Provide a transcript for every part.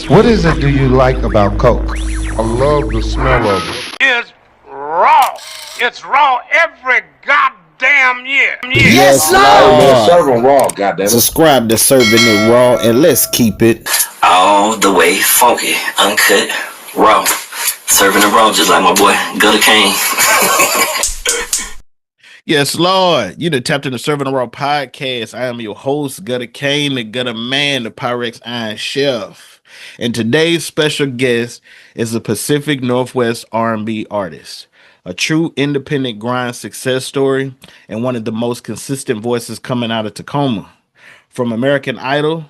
What is it do you like about Coke? I love the smell of it. Is raw. It's raw every goddamn year. Yes, Hey man, Lord. serve 'em raw, goddammit. Subscribe to Serving It Raw and let's keep it all the way funky, uncut, raw. Serving it raw just like my boy Gutter Kane. Yes, Lord. You done tapped into Serving the Raw podcast. I am your host, Gutter Kane, the Gutter Man, the Pyrex Iron Chef. And today's special guest is a Pacific Northwest R&B artist, a true independent grind success story, and one of the most consistent voices coming out of Tacoma. From American Idol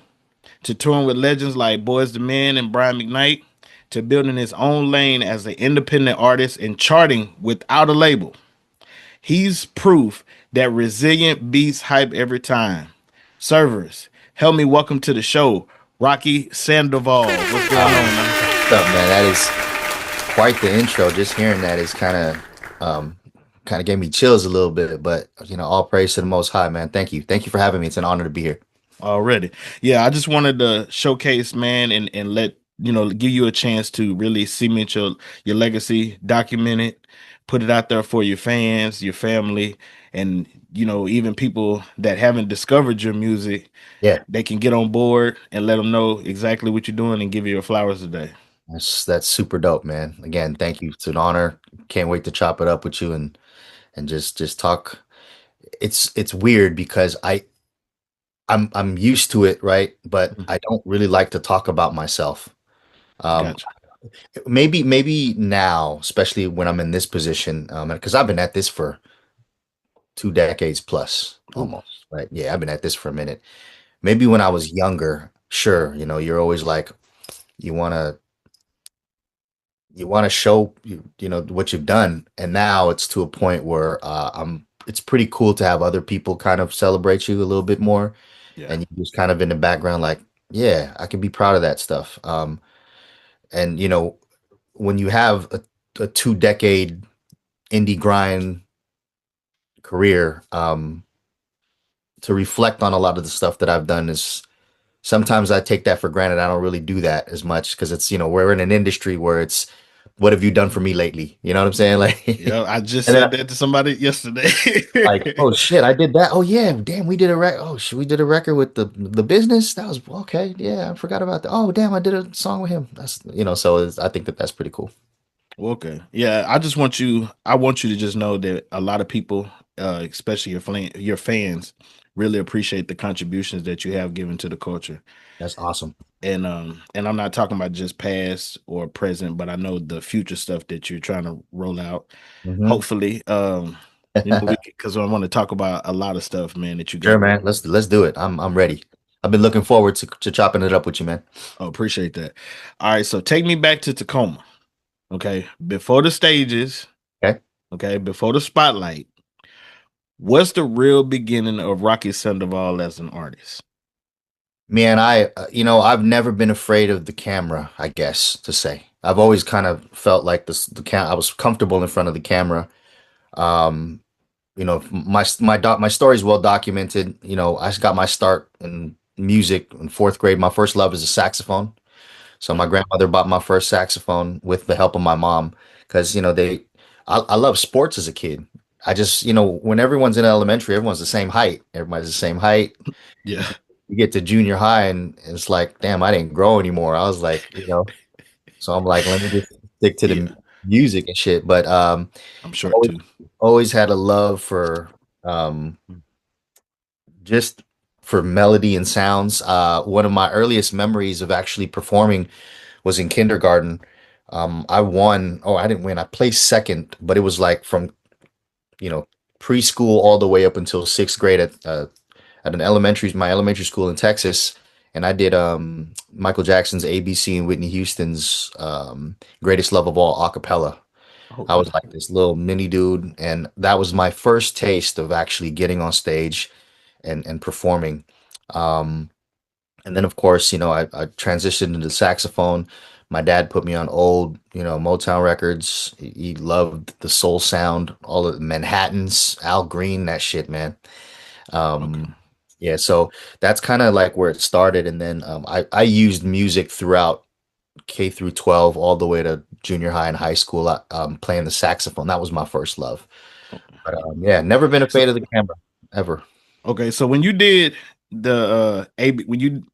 to touring with legends like Boyz II Men and McKnight, to building his own lane as an independent artist and charting without a label. He's proof that resilient beats hype every time. Servers, help me welcome to the show, Rocky Sandoval. What's going on, man? What's up, man? That is quite the intro. Just hearing that is kind of gave me chills a little bit. But all praise to the Most High, man. Thank you for having me. It's an honor to be here. Already, yeah. I just wanted to showcase, man, and let give you a chance to really cement your legacy, document it, put it out there for your fans, your family, and even people that haven't discovered your music. Yeah, they can get on board and let them know exactly what you're doing and give you your flowers today. That's super dope, man. Again, thank you. It's an honor. Can't wait to chop it up with you and just talk. It's weird because I'm used to it, right? But I don't really like to talk about myself. Gotcha. Maybe now, especially when I'm in this position, because I've been at this for 2 decades plus, almost, right? Yeah, I've been at this for a minute. Maybe when I was younger, sure, you're always like, you wanna show what you've done, and now it's to a point where it's pretty cool to have other people kind of celebrate you a little bit more, and you just kind of in the background, like, yeah, I can be proud of that stuff. And when you have a 2-decade indie grind career, to reflect on a lot of the stuff that I've done is sometimes I take that for granted. I don't really do that as much because it's we're in an industry where it's what have you done for me lately? You know what I'm saying? Like, I just said that to somebody yesterday. Like, oh shit, I did that. Oh yeah, damn, we did a record. Oh shit, we did a record with the business. That was okay. Yeah, I forgot about that. Oh damn, I did a song with him. That's so I think that's pretty cool. Okay, yeah, I want you to just know that a lot of people, especially your fans, really appreciate the contributions that you have given to the culture. That's awesome. And I'm not talking about just past or present, but I know the future stuff that you're trying to roll out. Mm-hmm. Hopefully, because I want to talk about a lot of stuff, man. That you got. Sure, man. Let's do it. I'm ready. I've been looking forward to chopping it up with you, man. Oh, appreciate that. All right, so take me back to Tacoma. Okay, before the stages. Okay, before the spotlight. What's the real beginning of Rocky Sandoval as an artist? Man, I've never been afraid of the camera, I guess to say. I've always kind of felt like I was comfortable in front of the camera. My story is well documented. I got my start in music in 4th grade. My first love is a saxophone. So my grandmother bought my first saxophone with the help of my mom because I love sports as a kid. I just when everyone's in elementary, everyone's the same height. Everybody's the same height. Yeah. You get to junior high and it's like, damn, I didn't grow anymore. I was like, so I'm like, let me just stick to the music and shit. But I'm sure always had a love for just for melody and sounds. One of my earliest memories of actually performing was in kindergarten. I won. Oh, I didn't win. I placed second, but it was like from preschool all the way up until 6th grade at my elementary school in Texas, and I did Michael Jackson's ABC and Whitney Houston's Greatest Love of All a cappella. I was like this little mini dude, and that was my first taste of actually getting on stage and performing. And then of course, I transitioned into saxophone. My dad put me on old, Motown records. He loved the soul sound, all of the Manhattans, Al Green, that shit, man. Yeah, so that's kind of like where it started. And then I used music throughout K through 12 all the way to junior high and high school, playing the saxophone. That was my first love. But yeah, never been afraid So of the camera ever. okay, so when you did the when you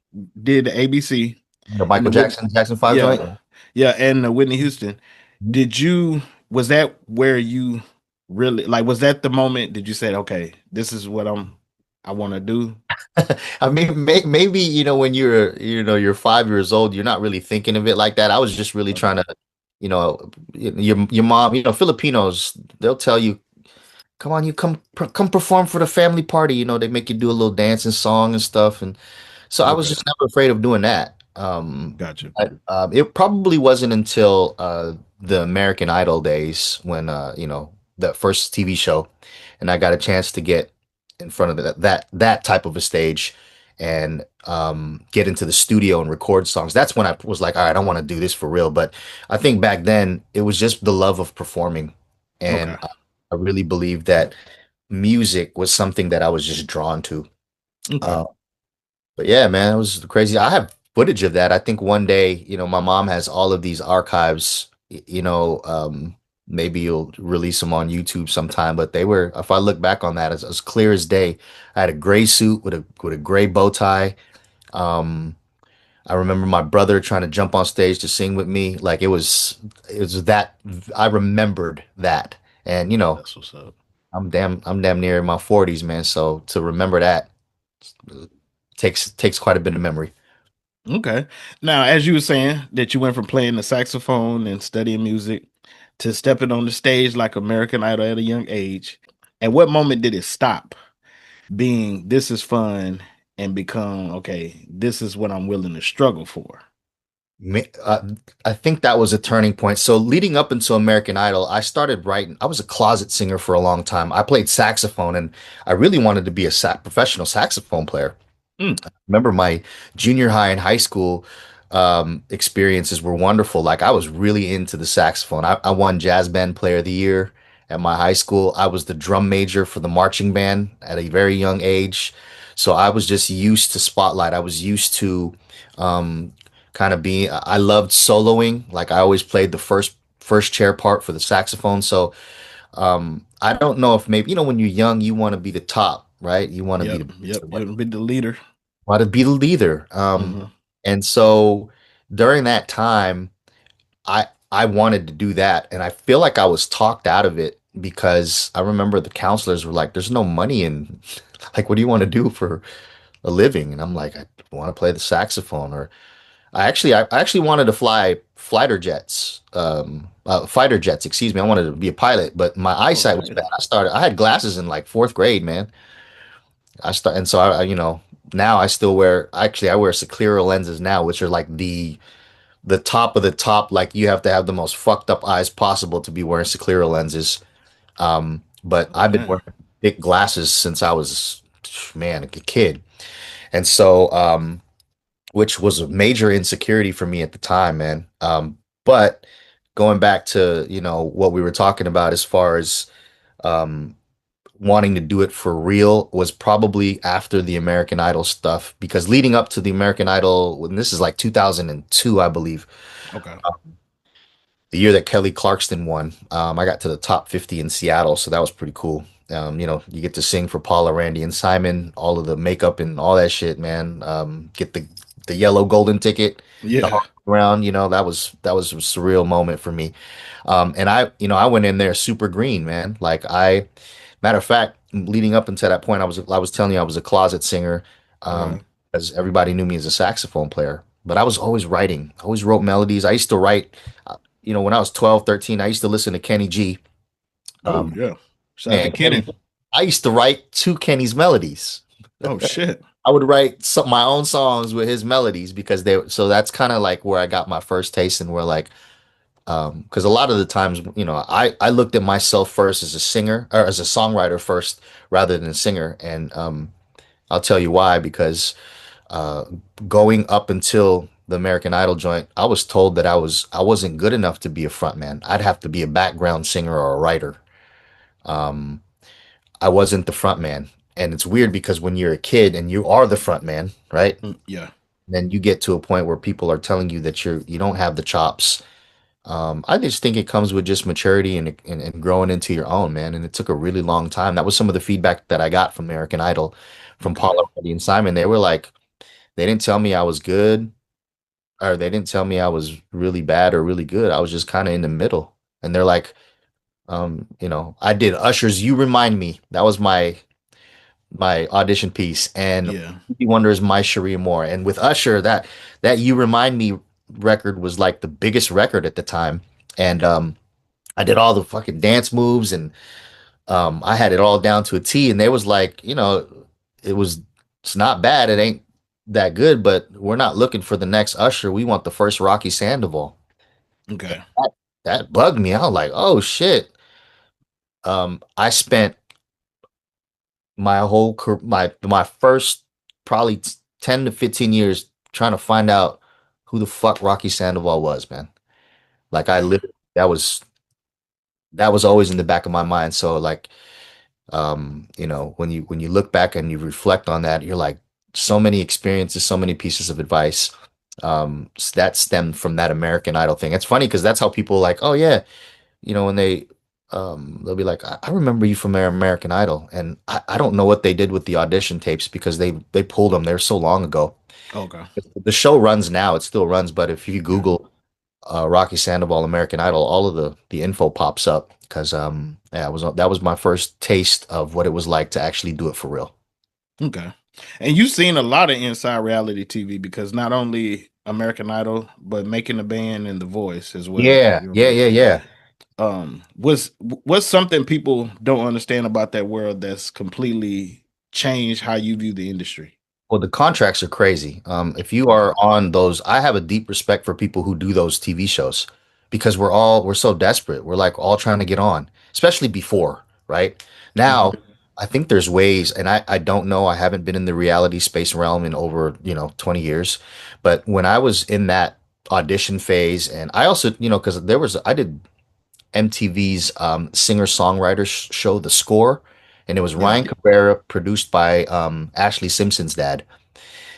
did the ABC The and Michael the Whitney, Jackson 5 joint. yeah, yeah, and the Whitney Houston, did you was that where you really like was that the moment did you say, okay, this is what I want to do? I mean, maybe when you're 5 years old, you're not really thinking of it like that. I was just really trying Okay, to, your mom, Filipinos, they'll tell you, come on, you come perform for the family party. They make you do a little dancing song and stuff, and so I was okay, just never afraid of doing that. gotcha. It probably wasn't until the American Idol days when that first TV show, and I got a chance to get in front of that type of a stage and get into the studio and record songs. That's when I was like, all right, I want to do this for real. But I think back then it was just the love of performing, and Okay, I really believed that music was something that I was just drawn to. okay, Uh, but yeah, man, it was crazy. I have footage of that. I think one day, my mom has all of these archives, maybe you'll release them on YouTube sometime, but they were, if I look back on that, as clear as day. I had a gray suit with a gray bow tie. Um, I remember my brother trying to jump on stage to sing with me. Like it was that I remembered that. And that's what's up. I'm damn near in my 40s, man. So to remember that takes quite a bit of memory. Okay. Now, as you were saying that you went from playing the saxophone and studying music to stepping on the stage like American Idol at a young age, at what moment did it stop being this is fun and become okay, this is what I'm willing to struggle for? Ma- uh, I think that was a turning point. So leading up until American Idol, I started writing. I was a closet singer for a long time. I played saxophone, and I really wanted to be a professional saxophone player. Mm, Remember my junior high and high school experiences were wonderful. Like I was really into the saxophone. I won jazz band player of the year at my high school. I was the drum major for the marching band at a very young age. So I was just used to spotlight. I was used to um, kind of being. I loved soloing. Like I always played the first chair part for the saxophone. So I don't know if maybe when you're young, you want to be the top, right? You want to be yep, the best yep. or You're whatever. gonna be the leader. Want to be the leader. Hmm. And so during that time, I wanted to do that, and I feel like I was talked out of it because I remember the counselors were like, "There's no money in, like, what do you want to do for a living?" And I'm like, "I want to play the saxophone." Or I actually wanted to fly fighter jets. Excuse me. I wanted to be a pilot, but my Oh eyesight was bad. damn. I had glasses in like fourth grade, man. And so now I still wear. Actually, I wear scleral lenses now, which are like the top of the top. Like you have to have the most fucked up eyes possible to be wearing scleral lenses. But Oh I've been damn. wearing thick glasses since I was, man, a kid, and so which was a major insecurity for me at the time, man. But going back to what we were talking about as far as um, wanting to do it for real was probably after the American Idol stuff, because leading up to the American Idol, when this is like 2002, I believe, Okay. the year that Kelly Clarkson won, I got to the top 50 in Seattle, so that was pretty cool. You get to sing for Paula, Randy, and Simon, all of the makeup and all that shit, man. Get the yellow golden ticket, the Yeah. heart round, that was a surreal moment for me. And I went in there super green, man. Matter of fact, leading up until that point, I was telling you I was a closet singer, Right. as everybody knew me as a saxophone player. But I was always writing. I always wrote melodies. I used to write. When I was 12, 13, I used to listen to Kenny G. Oh Um, yeah. Shout out to man, Kenny. I used to write to Kenny's melodies. Oh shit. I would write my own songs with his melodies because so that's kind of like where I got my first taste, and where like because a lot of the times, I looked at myself first as a singer or as a songwriter first rather than a singer, and I'll tell you why. Because uh, going up until the American Idol joint, I was told that I wasn't good enough to be a frontman. I'd have to be a background singer or a writer. Um, I wasn't the front man. And it's weird because when you're a kid and you are the front man, right? Mm, yeah. then you get to a point where people are telling you that you don't have the chops. I just think it comes with just maturity and growing into your own, man. And it took a really long time. That was some of the feedback that I got from American Idol, from Okay. Paula Abdul and Simon. They were like, they didn't tell me I was good, or they didn't tell me I was really bad or really good. I was just kind of in the middle. And they're like, I did Usher's "You Remind Me." That was my audition piece, and Yeah. Stevie Wonder's "My Cherie Amour." And with Usher, that "You Remind Me" record was like the biggest record at the time. And I did all the fucking dance moves, and I had it all down to a T. And they was like, it was it's not bad. It ain't that good, but we're not looking for the next Usher. We want the first Rocky Sandoval. Okay. That bugged me. I was like, oh shit. I spent my first probably 10 to 15 years trying to find out who the fuck Rocky Sandoval was, man. Like I literally that was always in the back of my mind. So like when you look back and you reflect on that, you're like, so many experiences, so many pieces of advice that stemmed from that American Idol thing. It's funny because that's how people like, oh yeah, when they'll be like, I remember you from American Idol, and I don't know what they did with the audition tapes because they pulled them. They're so long ago. Okay. The show runs now; it still runs. But if you Yeah. Google Rocky Sandoval American Idol, all of the info pops up because yeah, that was my first taste of what it was like to actually do it for real. Okay. And you've seen a lot of inside reality TV because not only American Idol, but Making the Band and The Voice as well. Yeah, You yeah, were- yeah, yeah. what's something people don't understand about that world that's completely changed how you view the industry? Well, the contracts are crazy. If you Okay. are on those, I have a deep respect for people who do those TV shows because we're so desperate. We're like all trying to get on, especially before, right? Now, Mhm. I think there's ways, and I don't know. I haven't been in the reality space realm in over 20 years, but when I was in that audition phase, and I also because I did MTV's singer-songwriter show, The Score, and it was Yeah. Ryan Cabrera, produced by Ashley Simpson's dad.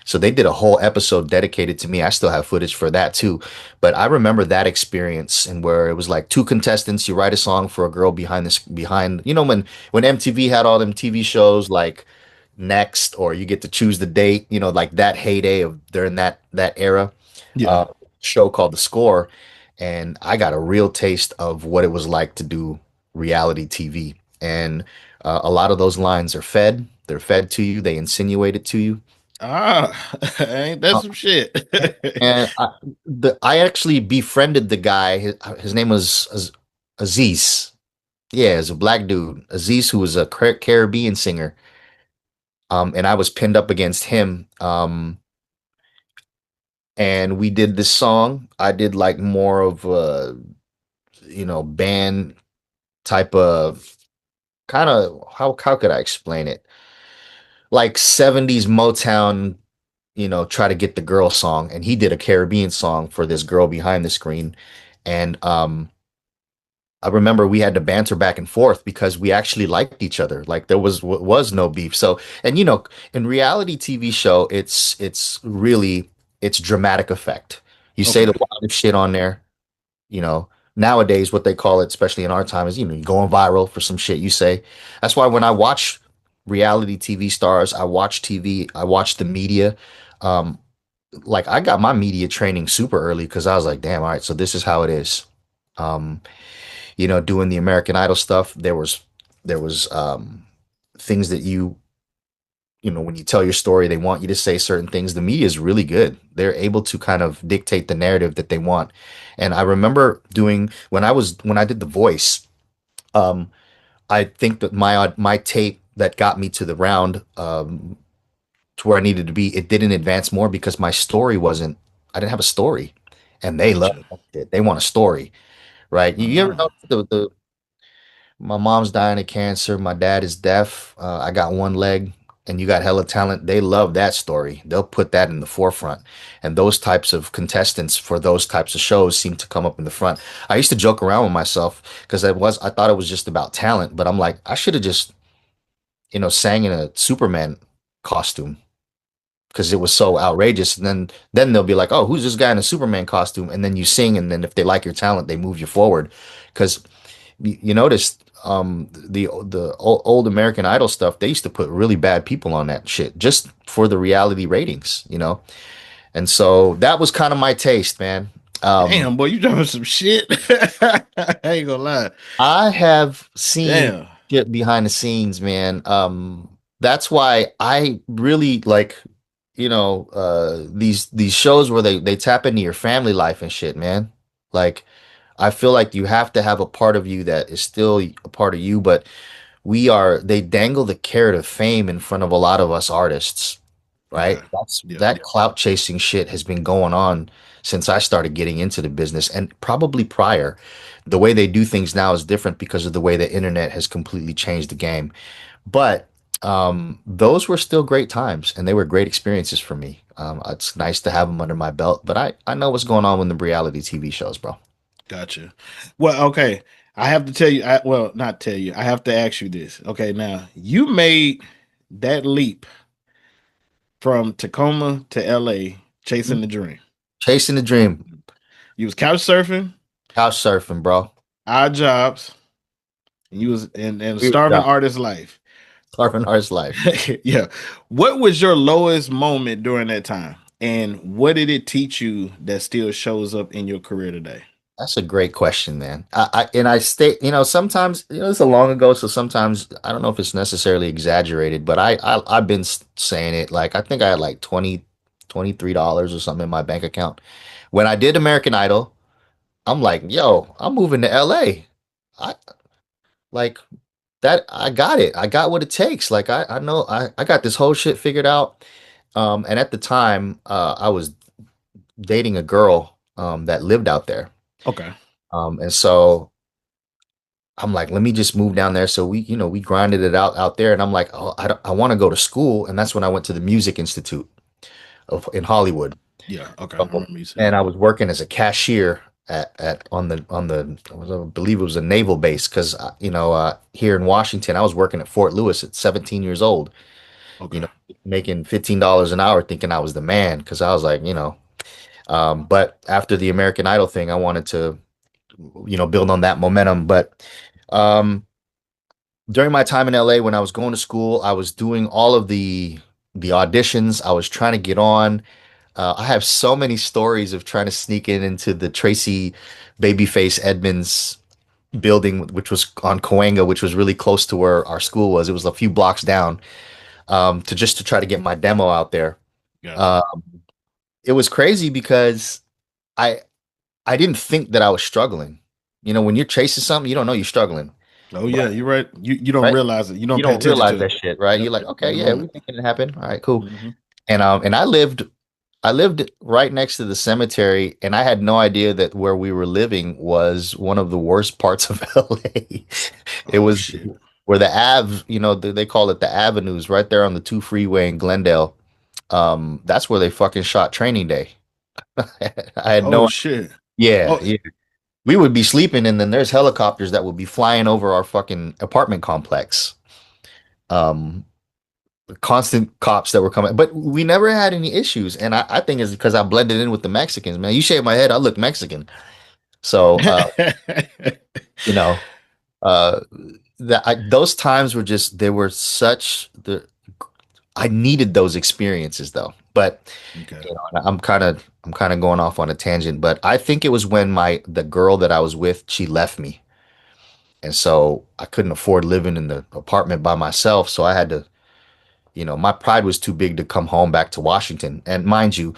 So they did a whole episode dedicated to me. I still have footage for that too. But I remember that experience and where it was like two contestants, you write a song for a girl behind, when MTV had all them TV shows like Next, or you get to choose the date, like that heyday of during that era, Yeah. uh show called The Score. And I got a real taste of what it was like to do reality TV. And a lot of those lines they're fed to you, they insinuate it to you. Ah, ain't that Uh, some shit? and I actually befriended the guy. His name was Aziz. Yeah, it's a black dude, Aziz, who was a Caribbean singer. And I was pinned up against him. And we did this song. I did like more of a, band type of kind of how could I explain it? Like 70s Motown, try to get the girl song. And he did a Caribbean song for this girl behind the screen. And I remember we had to banter back and forth because we actually liked each other. Like there was no beef. So, and in reality TV show, it's really it's dramatic effect. You say the Okay. wildest shit on there, you know. Nowadays, what they call it, especially in our time, is you're going viral for some shit you say. That's why when I watch reality TV stars, I watch TV, I watch the media. Um, like I got my media training super early because I was like, damn, all right, so this is how it is. Um, doing the American Idol stuff, there was things that when you tell your story, they want you to say certain things. The media is really good. They're able to kind of dictate the narrative that they want. And I remember doing when I did The Voice, um, I think that my tape that got me to the round to where I needed to be, it didn't advance more because my story wasn't. I didn't have a story, and they love Gotcha. it. They want a story, right? You ever Ah, know the my mom's dying of cancer. My dad is deaf. I got one leg, and you got hella talent. They love that story. They'll put that in the forefront. And those types of contestants for those types of shows seem to come up in the front. I used to joke around with myself because I thought it was just about talent, but I'm like, I should have just, sang in a Superman costume. because it was so outrageous. And then they'll be like, "Oh, who's this guy in a Superman costume?" And then you sing, and then if they like your talent, they move you forward. Because you notice the old American Idol stuff, they used to put really bad people on that shit just for the reality ratings, you know. And so that was kind of my taste, man. Damn, boy, you dropping some shit. I ain't gonna lie. I have seen Damn. shit behind the scenes, man. That's why I really like, these shows where they tap into your family life and shit, man. Like I feel like you have to have a part of you that is still a part of you, but they dangle the carrot of fame in front of a lot of us artists, right? Okay. That's Yeah. that clout chasing shit has been going on since I started getting into the business and probably prior. The way they do things now is different because of the way the internet has completely changed the game. But those were still great times and they were great experiences for me. It's nice to have them under my belt, but I know what's going on with the reality TV shows, bro. Gotcha. Well, okay. I have to tell you, well, not tell you. I have to ask you this. Okay, now you made that leap from Tacoma to LA chasing the dream. Chasing the dream, You was couch surfing, couch surfing, bro. odd jobs, and you was in We were starving done. artist life. Starving artist life. Yeah. What was your lowest moment during that time? And what did it teach you that still shows up in your career today? That's a great question, man. I stay, sometimes, it's a long ago, so sometimes I don't know if it's necessarily exaggerated, but I've been saying it like I think I had like $23 or something in my bank account. When I did American Idol, I'm like, yo, I'm moving to LA. I like that I got it. I got what it takes. Like I know I got this whole shit figured out. And at the time, I was dating a girl that lived out there. Okay. And so I'm like, let me just move down there. So we grinded it out there. And I'm like, oh, I want to go to school. And that's when I went to the Music Institute in Hollywood. Yeah. Okay. I Um, remember you saying and I that. was working as a cashier at on the I believe it was a naval base because here in Washington I was working at Fort Lewis at 17 years old, you Okay. know, making $15 an hour, thinking I was the man because I was like, but after the American Idol thing, I wanted to build on that momentum. But um, during my time in LA, when I was going to school, I was doing all of the auditions. I was trying to get on. I have so many stories of trying to sneak into the Tracy Babyface Edmonds building, which was on Cahuenga, which was really close to where our school was. It was a few blocks down, to try to get my demo out there. Gotcha. Uh, it was crazy because I I didn't think that I was struggling. When you're chasing something, you don't know you're struggling, Oh yeah, you're right. You don't right? realize it. You don't You pay don't attention realize to that it. shit, right? Yep. You're like, In okay, the yeah, we moment. making it happen. All right, cool. Hmm. And I lived right next to the cemetery, and I had no idea that where we were living was one of the worst parts of LA. It Oh was shit. where the Ave, they call it the avenues, right there on the 2 freeway in Glendale. That's where they fucking shot Training Day. I had Oh no, shit. yeah, Oh yeah. We would be sleeping, and then there's helicopters that would be flying over our fucking apartment complex. Um, Constant cops that were coming, but we never had any issues. And I think it's because I blended in with the Mexicans, man. You shave my head, I look Mexican. So, you know, uh, those times were just, they were I needed those experiences though. But, okay. I'm kind of going off on a tangent, but I think it was when the girl that I was with, she left me. And so I couldn't afford living in the apartment by myself. So I had to, my pride was too big to come home back to Washington. And mind you,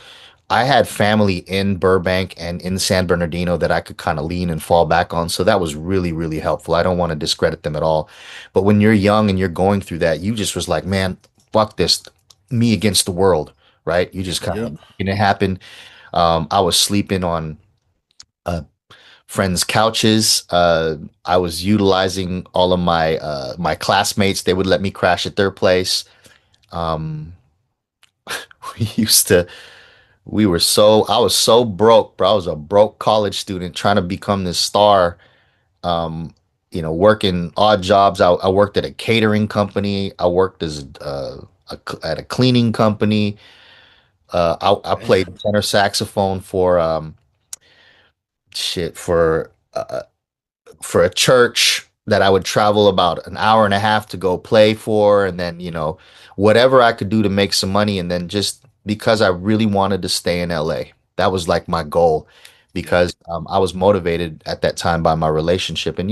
I had family in Burbank and in San Bernardino that I could kind of lean and fall back on. So that was really, really helpful. I don't want to discredit them at all. But when you're young and you're going through that, you just was like, man, fuck this, me against the world, right? You just kind of Yep. making it happen. I was sleeping on uh, friends' couches. I was utilizing all of my classmates. They would let me crash at their place. Um, we used to I was so broke, bro. I was a broke college student trying to become this star. Um, working odd jobs. I worked at a catering company. I worked at a cleaning company. I Damn. played tenor saxophone for shit for a church that I would travel about an hour and a half to go play for, and then whatever I could do to make some money, and then just because I really wanted to stay in LA, that was like my goal, Yeah. because I was motivated at that time by my relationship, and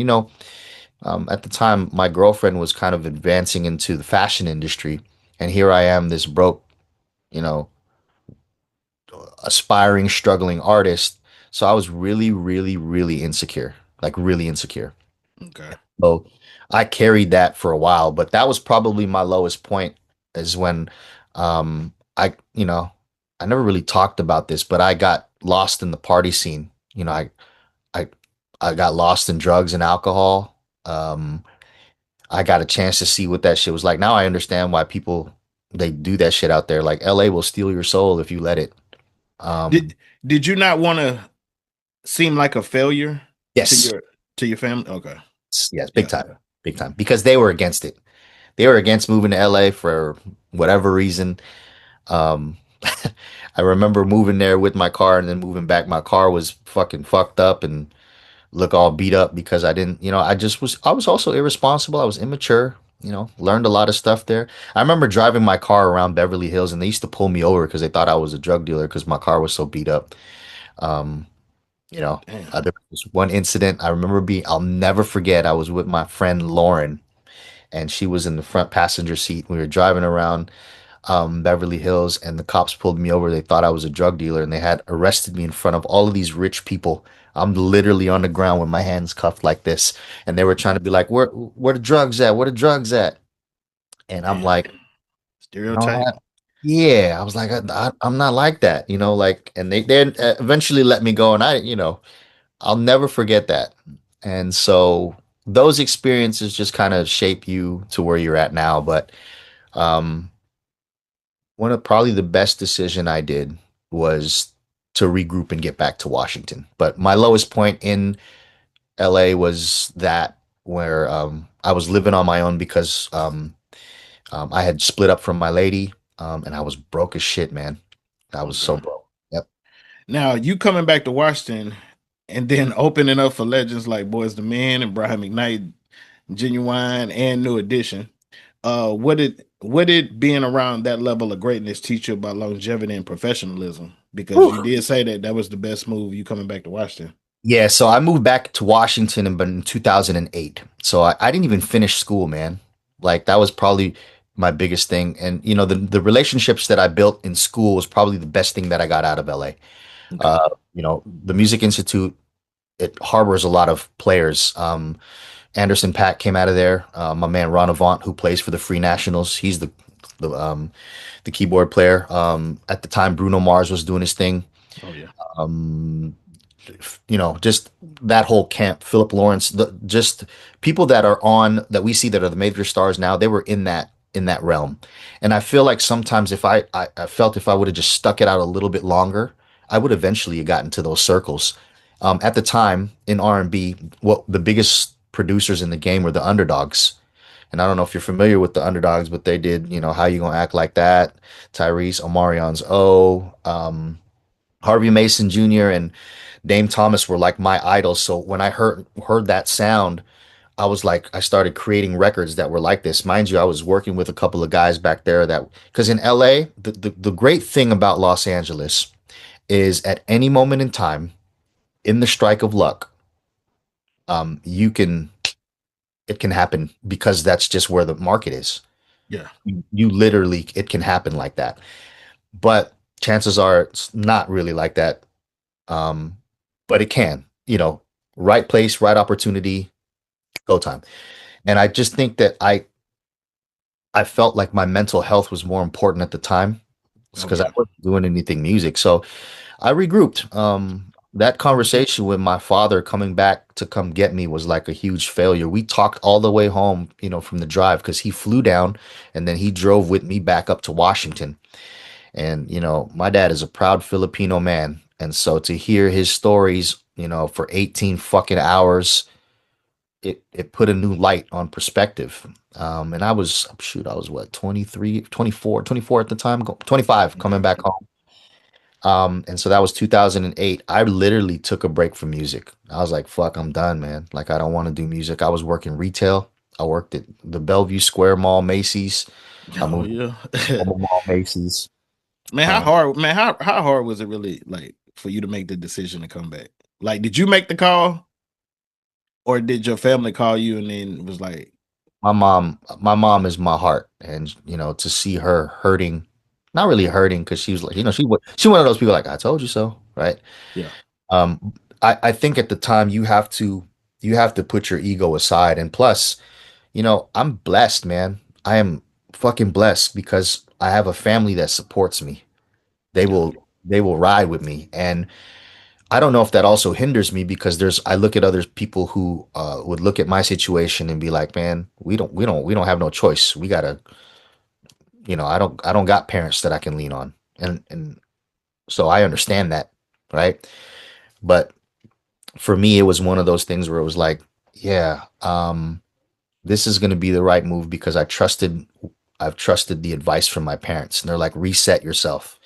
at the time my girlfriend was kind of advancing into the fashion industry, and here I am, this broke, you know, aspiring, struggling artist. So I was really, really, really insecure, like really insecure. Okay. So I carried that for a while, but that was probably my lowest point is when I never really talked about this, but I got lost in the party scene. I I got lost in drugs and alcohol. I got a chance to see what that shit was like. Now I understand why people they do that shit out there. Like LA will steal your soul if you let it. Um, Did you not want to seem like a failure to yes, your family? Okay. yes, Yeah. big time, because they were against it. They were against moving to LA for whatever reason. Um, I remember moving there with my car and then moving back. My car was fucking fucked up and look all beat up because I didn't, I was also irresponsible. I was immature, learned a lot of stuff there. I remember driving my car around Beverly Hills and they used to pull me over because they thought I was a drug dealer because my car was so beat up. Um, Damn. there was one incident I remember I'll never forget. I was with my friend Lauren and she was in the front passenger seat. We were driving around Beverly Hills, and the cops pulled me over. They thought I was a drug dealer, and they had arrested me in front of all of these rich people. I'm literally on the ground with my hands cuffed like this, and they were trying to be like, "Where the drugs at? Where the drugs at?" And I'm Damn. like, "No, Stereotype. yeah." I was like, I'm not like that, like." And they then eventually let me go, and I'll never forget that. And so those experiences just kind of shape you to where you're at now, but. Um, One of probably the best decision I did was to regroup and get back to Washington. But my lowest point in LA was that where I was living on my own because I had split up from my lady and I was broke as shit, man. I was so Okay. broke. Yep. Now you coming back to Washington and then opening up for legends like Boyz II Men and Brian McKnight, Ginuwine, and New Edition. What did being around that level of greatness teach you about longevity and professionalism? Because you Whew. did say that was the best move. You coming back to Washington. Yeah, so I moved back to Washington in 2008. So I didn't even finish school, man. Like that was probably my biggest thing. And the relationships that I built in school was probably the best thing that I got out of LA. Okay. The Music Institute, it harbors a lot of players. Anderson Paak came out of there. My man Ron Avant, who plays for the Free Nationals, he's the keyboard player. At the time, Bruno Mars was doing his thing. Oh yeah. Um, just that whole camp. Philip Lawrence, just people that are on that we see that are the major stars now. They were in that realm, and I feel like sometimes if I felt if I would have just stuck it out a little bit longer, I would eventually have gotten to those circles. At the time in R&B, what the biggest producers in the game were the underdogs. And I don't know if you're familiar with the underdogs, but they did, How You Gonna Act Like That, Tyrese, Omarion's O, Harvey Mason Jr. and Dame Thomas were like my idols. So when I heard that sound, I was like, I started creating records that were like this. Mind you, I was working with a couple of guys back there that, because in LA, the great thing about Los Angeles is at any moment in time, in the strike of luck, you can it can happen because that's just where the market is. Yeah. You literally it can happen like that. But chances are it's not really like that. Um, but it can, right place, right opportunity, go time. And I just think that I felt like my mental health was more important at the time because I Okay. wasn't doing anything music. So I regrouped. That conversation with my father coming back to come get me was like a huge failure. We talked all the way home, from the drive because he flew down and then he drove with me back up to Washington. And, my dad is a proud Filipino man. And so to hear his stories, for 18 fucking hours, it put a new light on perspective. And I was what, 23, 24 at the time, 25 coming back home. And so that was 2008. I literally took a break from music. I was like, fuck, I'm done, man. Like, I don't want to do music. I was working retail. I worked at the Bellevue Square Mall, Macy's. I Oh moved to yeah. Tacoma Mall, Macy's. Man, how Uh, hard, man, how hard was it really like for you to make the decision to come back? Like, did you make the call or did your family call you and then it was like, my mom is my heart, and to see her hurting, not really hurting, because she was like, she one of those people like, I told you so, right? yeah, Um, I think at the time you have to put your ego aside, and plus, I'm blessed, man. I am fucking blessed because I have a family that supports me. They yeah, will ride with me, and I don't know if that also hinders me because I look at other people who would look at my situation and be like, man, we don't have no choice. We gotta, I don't got parents that I can lean on, and so I understand that, right? But for me, it was one of those things where it was like, yeah, this is gonna be the right move because I've trusted the advice from my parents, and they're like, reset yourself.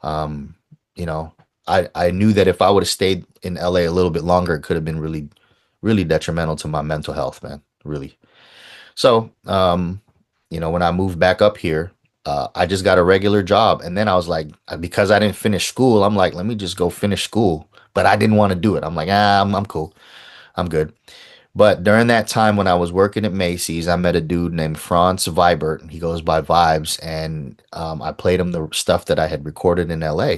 Um, you know, I knew that if I would have stayed in LA a little bit longer, it could have been really, really detrimental to my mental health, man. Really. So, when I moved back up here, I just got a regular job, and then I was like, because I didn't finish school, I'm like, let me just go finish school. But I didn't want to do it. I'm like, I'm cool. I'm good. But during that time when I was working at Macy's, I met a dude named Franz Vibert. He goes by Vibes, and I played him the stuff that I had recorded in LA.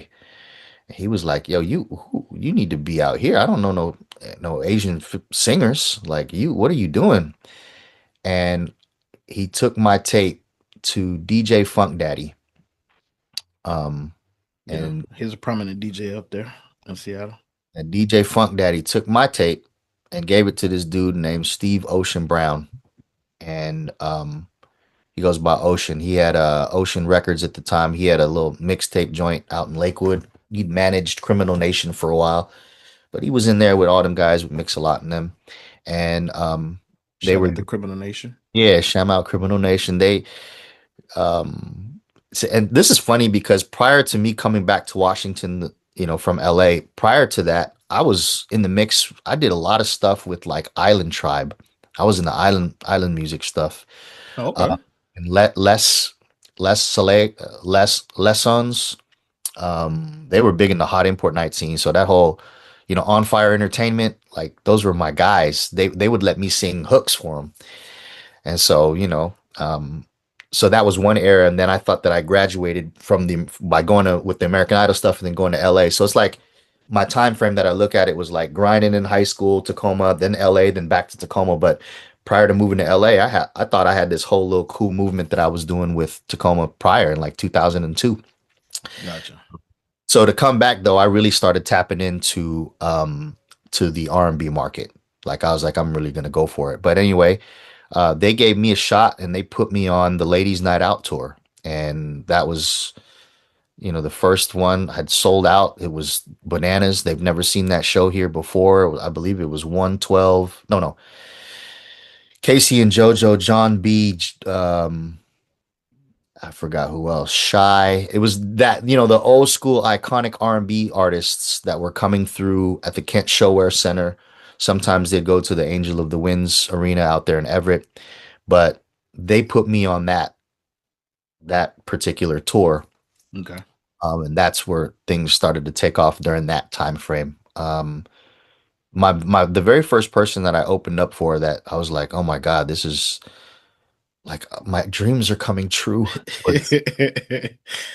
He was like, "Yo, you need to be out here. I don't know no Asian singers like you. What are you doing?" And he took my tape to DJ Funk Daddy. Um, yeah. and, He's a prominent DJ up there in Seattle. and DJ Funk Daddy took my tape and gave it to this dude named Steve Ocean Brown. And he goes by Ocean. He had Ocean Records at the time. He had a little mixtape joint out in Lakewood. He'd managed Criminal Nation for a while, but he was in there with all them guys with Mix a Lot in them. And they Shout were, out to Criminal Nation. yeah, Sham Out Criminal Nation. Um, and this is funny because prior to me coming back to Washington, from LA, prior to that, I was in the mix. I did a lot of stuff with like Island Tribe. I was in the island music stuff. Oh, Uh, okay. and less Soleil, less lessons. They were big in the hot import night scene. So that whole, On Fire Entertainment, like those were my guys. They would let me sing hooks for them. And so, so that was one era. And then I thought that I graduated by going to with the American Idol stuff and then going to LA. So it's like my time frame that I look at it was like grinding in high school, Tacoma, then LA, then back to Tacoma. But prior to moving to LA, I thought I had this whole little cool movement that I was doing with Tacoma prior in like 2002. Gotcha. So to come back though, I really started tapping into to the R&B market. Like I was like, I'm really gonna go for it. But anyway, they gave me a shot and they put me on the Ladies Night Out tour. And that was, the first one had sold out. It was bananas. They've never seen that show here before. I believe it was 112. No. Casey and JoJo, John B. I forgot who else. Shy. It was that, the old school iconic R&B artists that were coming through at the Kent Showwear Center. Sometimes they'd go to the Angel of the Winds arena out there in Everett, but they put me on that particular tour. Okay. And that's where things started to take off during that time frame. The very first person that I opened up for that I was like, oh my God, this is like my dreams are coming true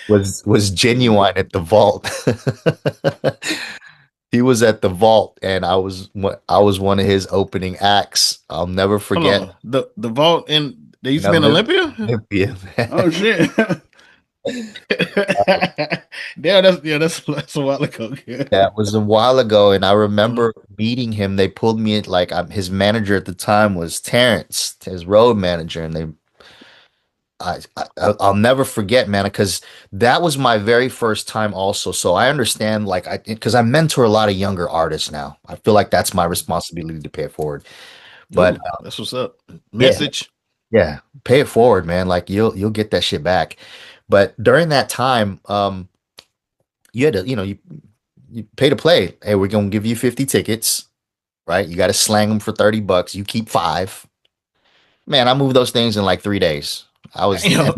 was Ginuwine at the vault. He was at the vault and I was one of his opening acts. I'll never Hold forget. on. The vault in they used In to be in Olympia? Olympia, man. Oh shit. Yeah, that's a while ago. That was a while ago, and I remember meeting him. They pulled me in, like his manager at the time was Terrence, his road manager, and I'll never forget, man, because that was my very first time also. So I understand, like, because I mentor a lot of younger artists now. I feel like that's my responsibility to pay it forward. But Ooh, that's what's up. yeah, Message. yeah, pay it forward, man. Like you'll get that shit back. But during that time, you had to, you pay to play. Hey, we're gonna give you 50 tickets, right? You got to slang them for $30. You keep five. Man, I moved those things in like 3 days. I was, Damn.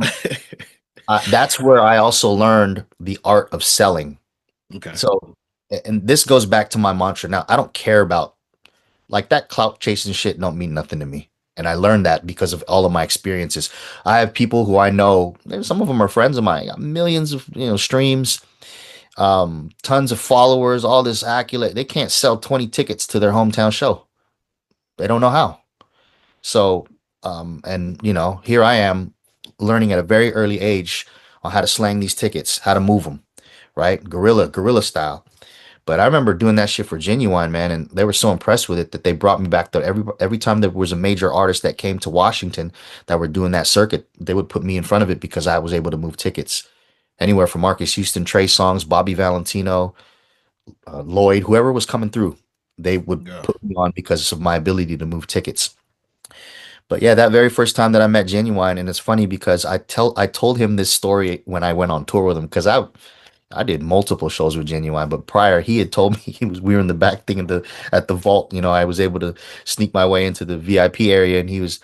that's where I also learned the art of selling. Okay. So, and this goes back to my mantra. Now, I don't care about like that clout chasing shit. Don't mean nothing to me. And I learned that because of all of my experiences. I have people who I know, some of them are friends of mine, got millions of streams, tons of followers, all this accolade. They can't sell 20 tickets to their hometown show. They don't know how. So, and here I am learning at a very early age on how to slang these tickets, how to move them, right? Guerrilla style. But I remember doing that shit for Ginuwine, man, and they were so impressed with it that they brought me back to every time there was a major artist that came to Washington that were doing that circuit, they would put me in front of it because I was able to move tickets anywhere from Marcus Houston, Trey Songz, Bobby Valentino, Lloyd, whoever was coming through, they would Yeah. put me on because of my ability to move tickets. But yeah, that very first time that I met Ginuwine, and it's funny because I told him this story when I went on tour with him because I did multiple shows with Ginuwine, but prior he had told me we were in the back thing at the vault. I was able to sneak my way into the VIP area, and he was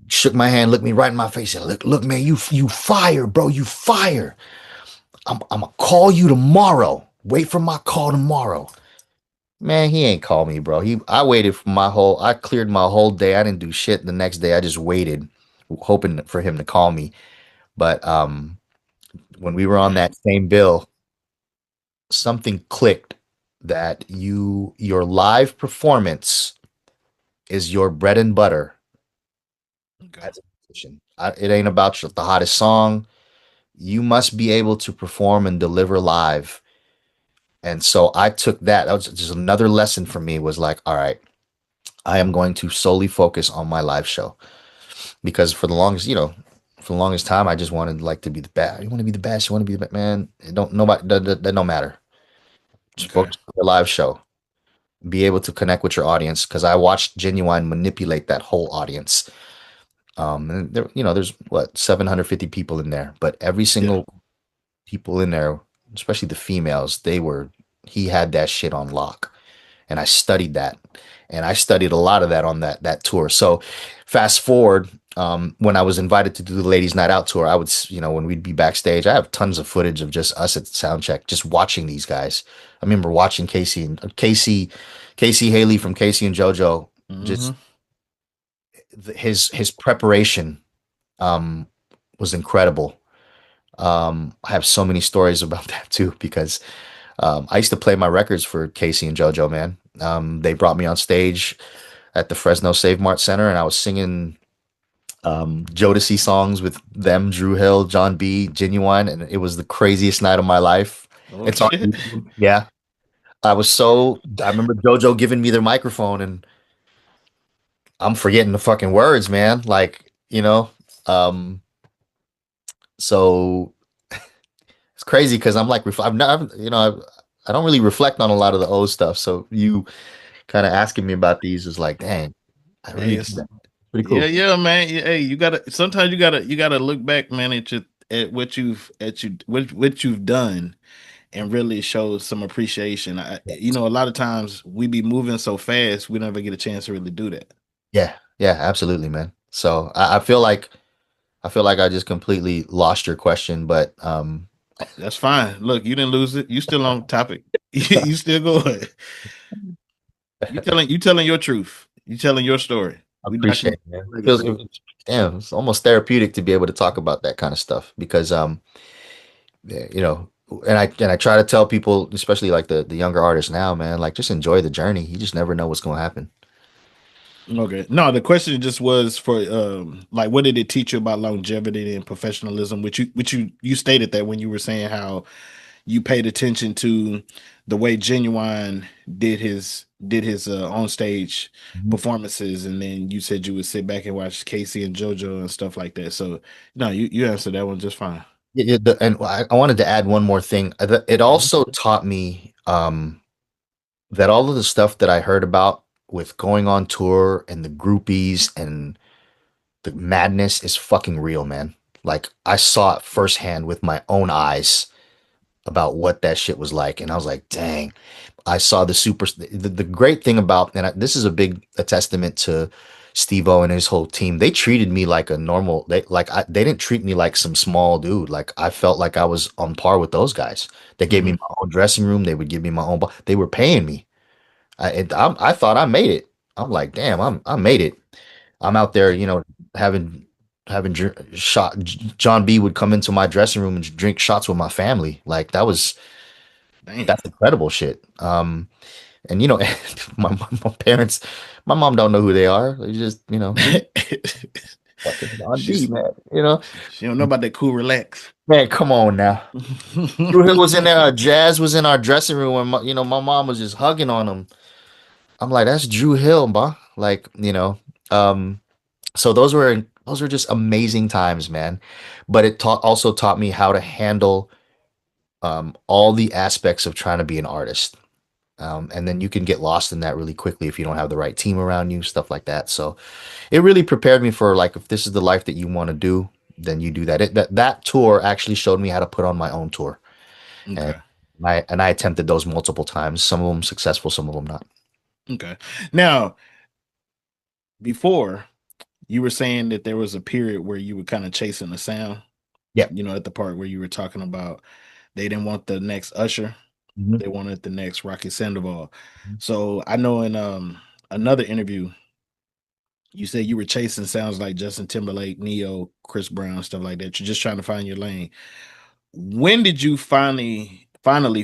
shook my hand, looked me right in my face, and look, man, you fire, bro, you fire. I'm gonna call you tomorrow. Wait for my call tomorrow. Man, he ain't called me, bro. I waited for I cleared my whole day. I didn't do shit the next day. I just waited, hoping for him to call me. But when we were on that same bill, something clicked that your live performance is your bread and butter Okay. as a musician. It ain't about the hottest song. You must be able to perform and deliver live. And so I took that. That was just another lesson for me was like, all right, I am going to solely focus on my live show because for the longest time, I just wanted like to be the best. You want to be the best. You want to be the best, man. It don't nobody that don't matter. Just Okay. focus on the live show. Be able to connect with your audience because I watched Ginuwine manipulate that whole audience. And there's what 750 people in there, but every Yeah. single people in there, especially the females, he had that shit on lock. And I studied that, and I studied a lot of that on that tour. So, fast forward, when I was invited to do the Ladies Night Out tour, I would, when we'd be backstage, I have tons of footage of just us at the sound check, just watching these guys. I remember watching Casey Haley from Casey and JoJo, Mm-hmm. just his preparation um, was incredible. I have so many stories about that too because I used to play my records for Casey and JoJo, man. They brought me on stage at the Fresno Save Mart Center, and I was singing Jodeci songs with them, Drew Hill, John B, Ginuwine, and it was the craziest night of my life. Oh It's on shit. YouTube. Yeah. I remember JoJo giving me their microphone, and I'm forgetting the fucking words, man. Like, um, so it's crazy because I'm like, I've not, I don't really reflect on a lot of the old stuff. So you kind of asking me about these is like, dang, I Hey, really did it's, that. Pretty yeah, cool. yeah, man. Hey, you gotta sometimes you gotta look back, man, at what you've done and really show some appreciation. A lot of times we be moving so fast, we never get a chance to really do that. Yeah, yeah, absolutely, man. So I feel like I just completely lost your question, but That's fine. Look, you didn't lose it. You still on topic. You still going. You telling your truth. You telling your story. I We not appreciate gonna it, man. legacy. Damn, it's almost therapeutic to be able to talk about that kind of stuff because yeah, and I try to tell people, especially like the younger artists now, man, like just enjoy the journey. You just never know what's going to happen. Okay. No, the question just was for like what did it teach you about longevity and professionalism, which you stated that when you were saying how you paid attention to the way Genuine did his on stage Mhm. performances, and then you said you would sit back and watch Casey and JoJo and stuff like that. So no, you answered that one just fine. Yeah, yeah, and I wanted to add one more thing. It Mhm. also taught me that all of the stuff that I heard about with going on tour and the groupies and the madness is fucking real, man. Like I saw it firsthand with my own eyes. about what that shit was like. And I was like, dang, I saw the great thing about, and this is a testament to Steve-O and his whole team. They treated me like a normal, they didn't treat me like some small dude. Like I felt like I was on par with those guys. They gave me my own dressing room. They would give me my own, they were paying me. I thought I made it. I'm like, damn, I made it. I'm out there, having shot. John B would come into my dressing room and drink shots with my family. Like Damn. that's incredible shit. And my parents, my mom don't know who they are. They just, fucking John B, man. She don't know about that cool relax. Man, come on now. Drew Hill was in there. Jazz was in our dressing room, and my mom was just hugging on him. I'm like, that's Drew Hill, ma. Like, so those were just amazing times, man. But it also taught me how to handle all the aspects of trying to be an artist. And then you can get lost in that really quickly if you don't have the right team around you, stuff like that. So it really prepared me for, like, if this is the life that you want to do, then you do that. That tour actually showed me how to put on my own tour. Okay. And I attempted those multiple times. Some of them successful, some of them not. Okay. Now, before you were saying that there was a period where you were kind of chasing the sound. Yeah. At the part where you were talking about they didn't want the next Usher. Mhm. They wanted the next Rocky Sandoval. So I know in another interview, you said you were chasing sounds like Justin Timberlake, Neo, Chris Brown, stuff like that. You're just trying to find your lane. When did you finally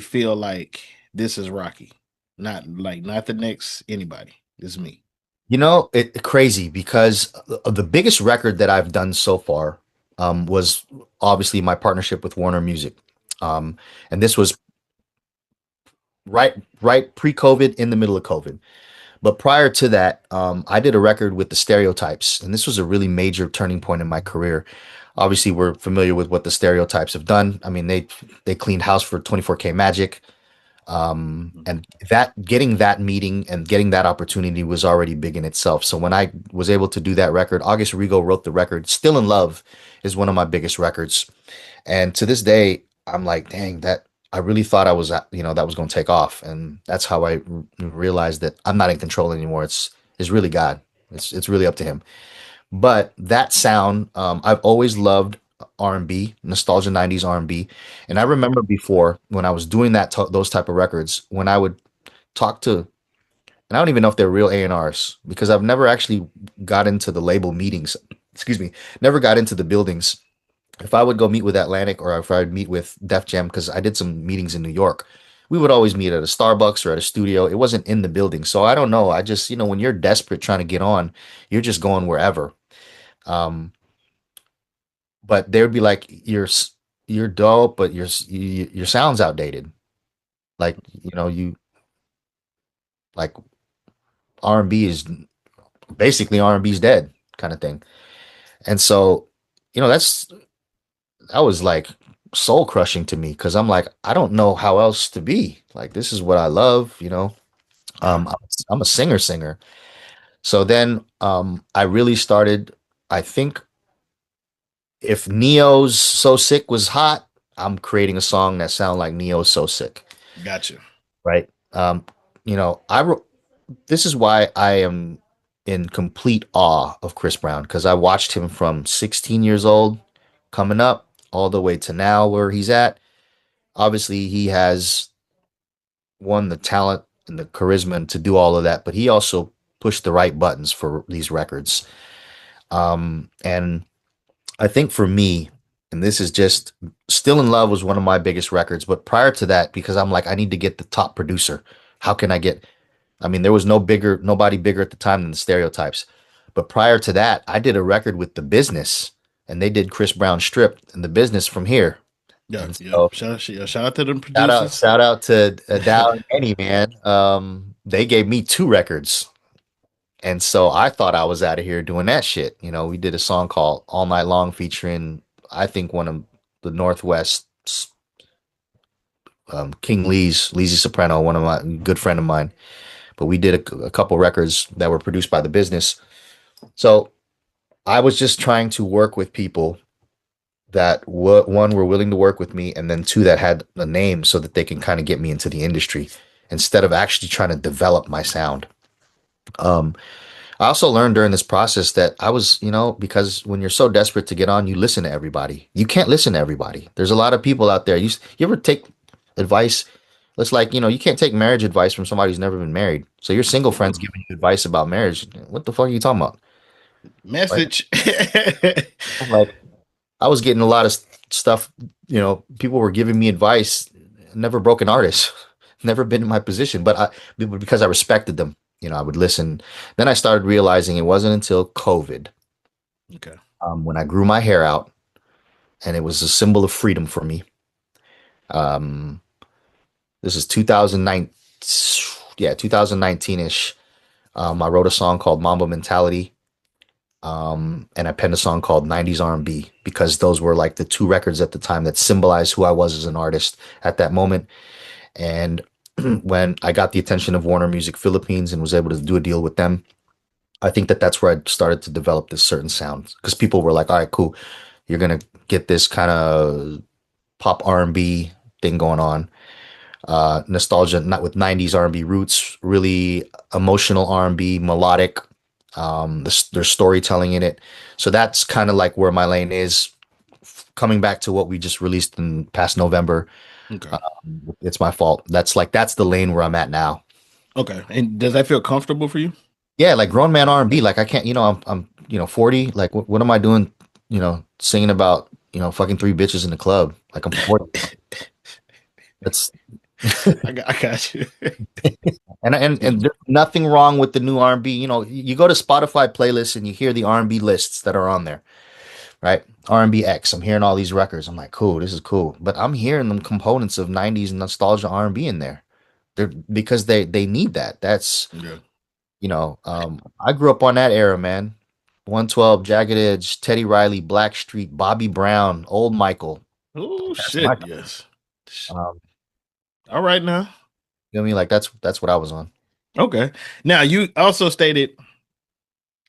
feel like this is Rocky? Not the next anybody. This is me. It's crazy because the biggest record that I've done so far was obviously my partnership with Warner Music. And this was right pre-COVID, in the middle of COVID. But prior to that, I did a record with the Stereotypes, and this was a really major turning point in my career. Obviously, we're familiar with what the Stereotypes have done. I mean, they cleaned house for 24K Magic. And getting that meeting and getting that opportunity was already big in itself. So when I was able to do that record, August Rigo wrote the record. Still in Love is one of my biggest records. And to this day, I'm like, dang, that I really thought that was going to take off. And that's how I realized that I'm not in control anymore. It's really God. It's really up to him. But that sound, I've always loved R&B, nostalgia 90s R&B. And I remember before when I was doing those type of records, when I would talk to, and I don't even know if they're real A&Rs because I've never actually got into the label meetings. Excuse me, never got into the buildings. If I would go meet with Atlantic or if I would meet with Def Jam, because I did some meetings in New York, we would always meet at a Starbucks or at a studio. It wasn't in the building. So I don't know. I just, when you're desperate trying to get on, you're just going wherever. But they would be like, you're dope, but your sound's outdated. Like, you like R&B is basically R&B's dead kind of thing. And so, that was like soul crushing to me because I'm like, I don't know how else to be. Like, this is what I love, I'm a singer. So then I really started, I think, if Neo's So Sick was hot, I'm creating a song that sounds like Neo's So Sick. Gotcha. Right. This is why I am in complete awe of Chris Brown, because I watched him from 16 years old coming up all the way to now where he's at. Obviously, he has won the talent and the charisma to do all of that, but he also pushed the right buttons for these records. And I think for me, and this is just Still in Love was one of my biggest records, but prior to that, because I'm like, I need to get the top producer. How can I get, I mean, there was nobody bigger at the time than the Stereotypes. But prior to that, I did a record with The Business, and they did Chris Brown Strip and The Business from here. Yeah, And yeah. so, Shout out to them producers. shout out to Dow and Kenny, man. They gave me 2 records. And so I thought I was out of here doing that shit. We did a song called All Night Long featuring, I think, one of the Northwest, King Leezy Soprano, one of my good friend of mine. But we did a couple records that were produced by The Business. So I was just trying to work with people that one were willing to work with me, and then two that had a name so that they can kind of get me into the industry instead of actually trying to develop my sound. Um, I also learned during this process that I was, because when you're so desperate to get on, you listen to everybody. You can't listen to everybody. There's a lot of people out there. You ever take advice? It's like, you can't take marriage advice from somebody who's never been married. So your single friend's giving you advice about marriage. What the fuck are you talking about? Like, Message. like I was getting a lot of stuff, people were giving me advice, never broke an artist, never been in my position, but because I respected them, I would listen. Then I started realizing it wasn't until COVID, Okay. when I grew my hair out, and it was a symbol of freedom for me. Um, this is 2009, yeah, 2019-ish. I wrote a song called Mamba Mentality. And I penned a song called 90s R&B because those were like the two records at the time that symbolized who I was as an artist at that moment. And when I got the attention of Warner Music Philippines and was able to do a deal with them, I think that that's where I started to develop this certain sound because people were like, all right, cool. You're going to get this kind of pop R&B thing going on. Nostalgia, not with 90s R&B roots, really emotional R&B, melodic. There's storytelling in it. So that's kind of like where my lane is. Coming back to what we just released in past November, Okay. it's my fault. That's the lane where I'm at now. Okay. And does that feel comfortable for you? Yeah, like grown man R&B. Like I can't, I'm 40. Like what am I doing? Singing about fucking three bitches in the club. Like I'm 40. That's I got you. and there's nothing wrong with the new R&B. You go to Spotify playlists and you hear the R&B lists that are on there, right? R&B X. I'm hearing all these records. I'm like, cool, this is cool. But I'm hearing them components of 90s nostalgia R&B in there. They're because they need that. That's Yeah. I grew up on that era, man. 112, Jagged Edge, Teddy Riley, Blackstreet, Bobby Brown, Old Michael. Oh That's my shit. Yes. um, All right now. you know what I mean? Like that's what I was on. Okay. Now you also stated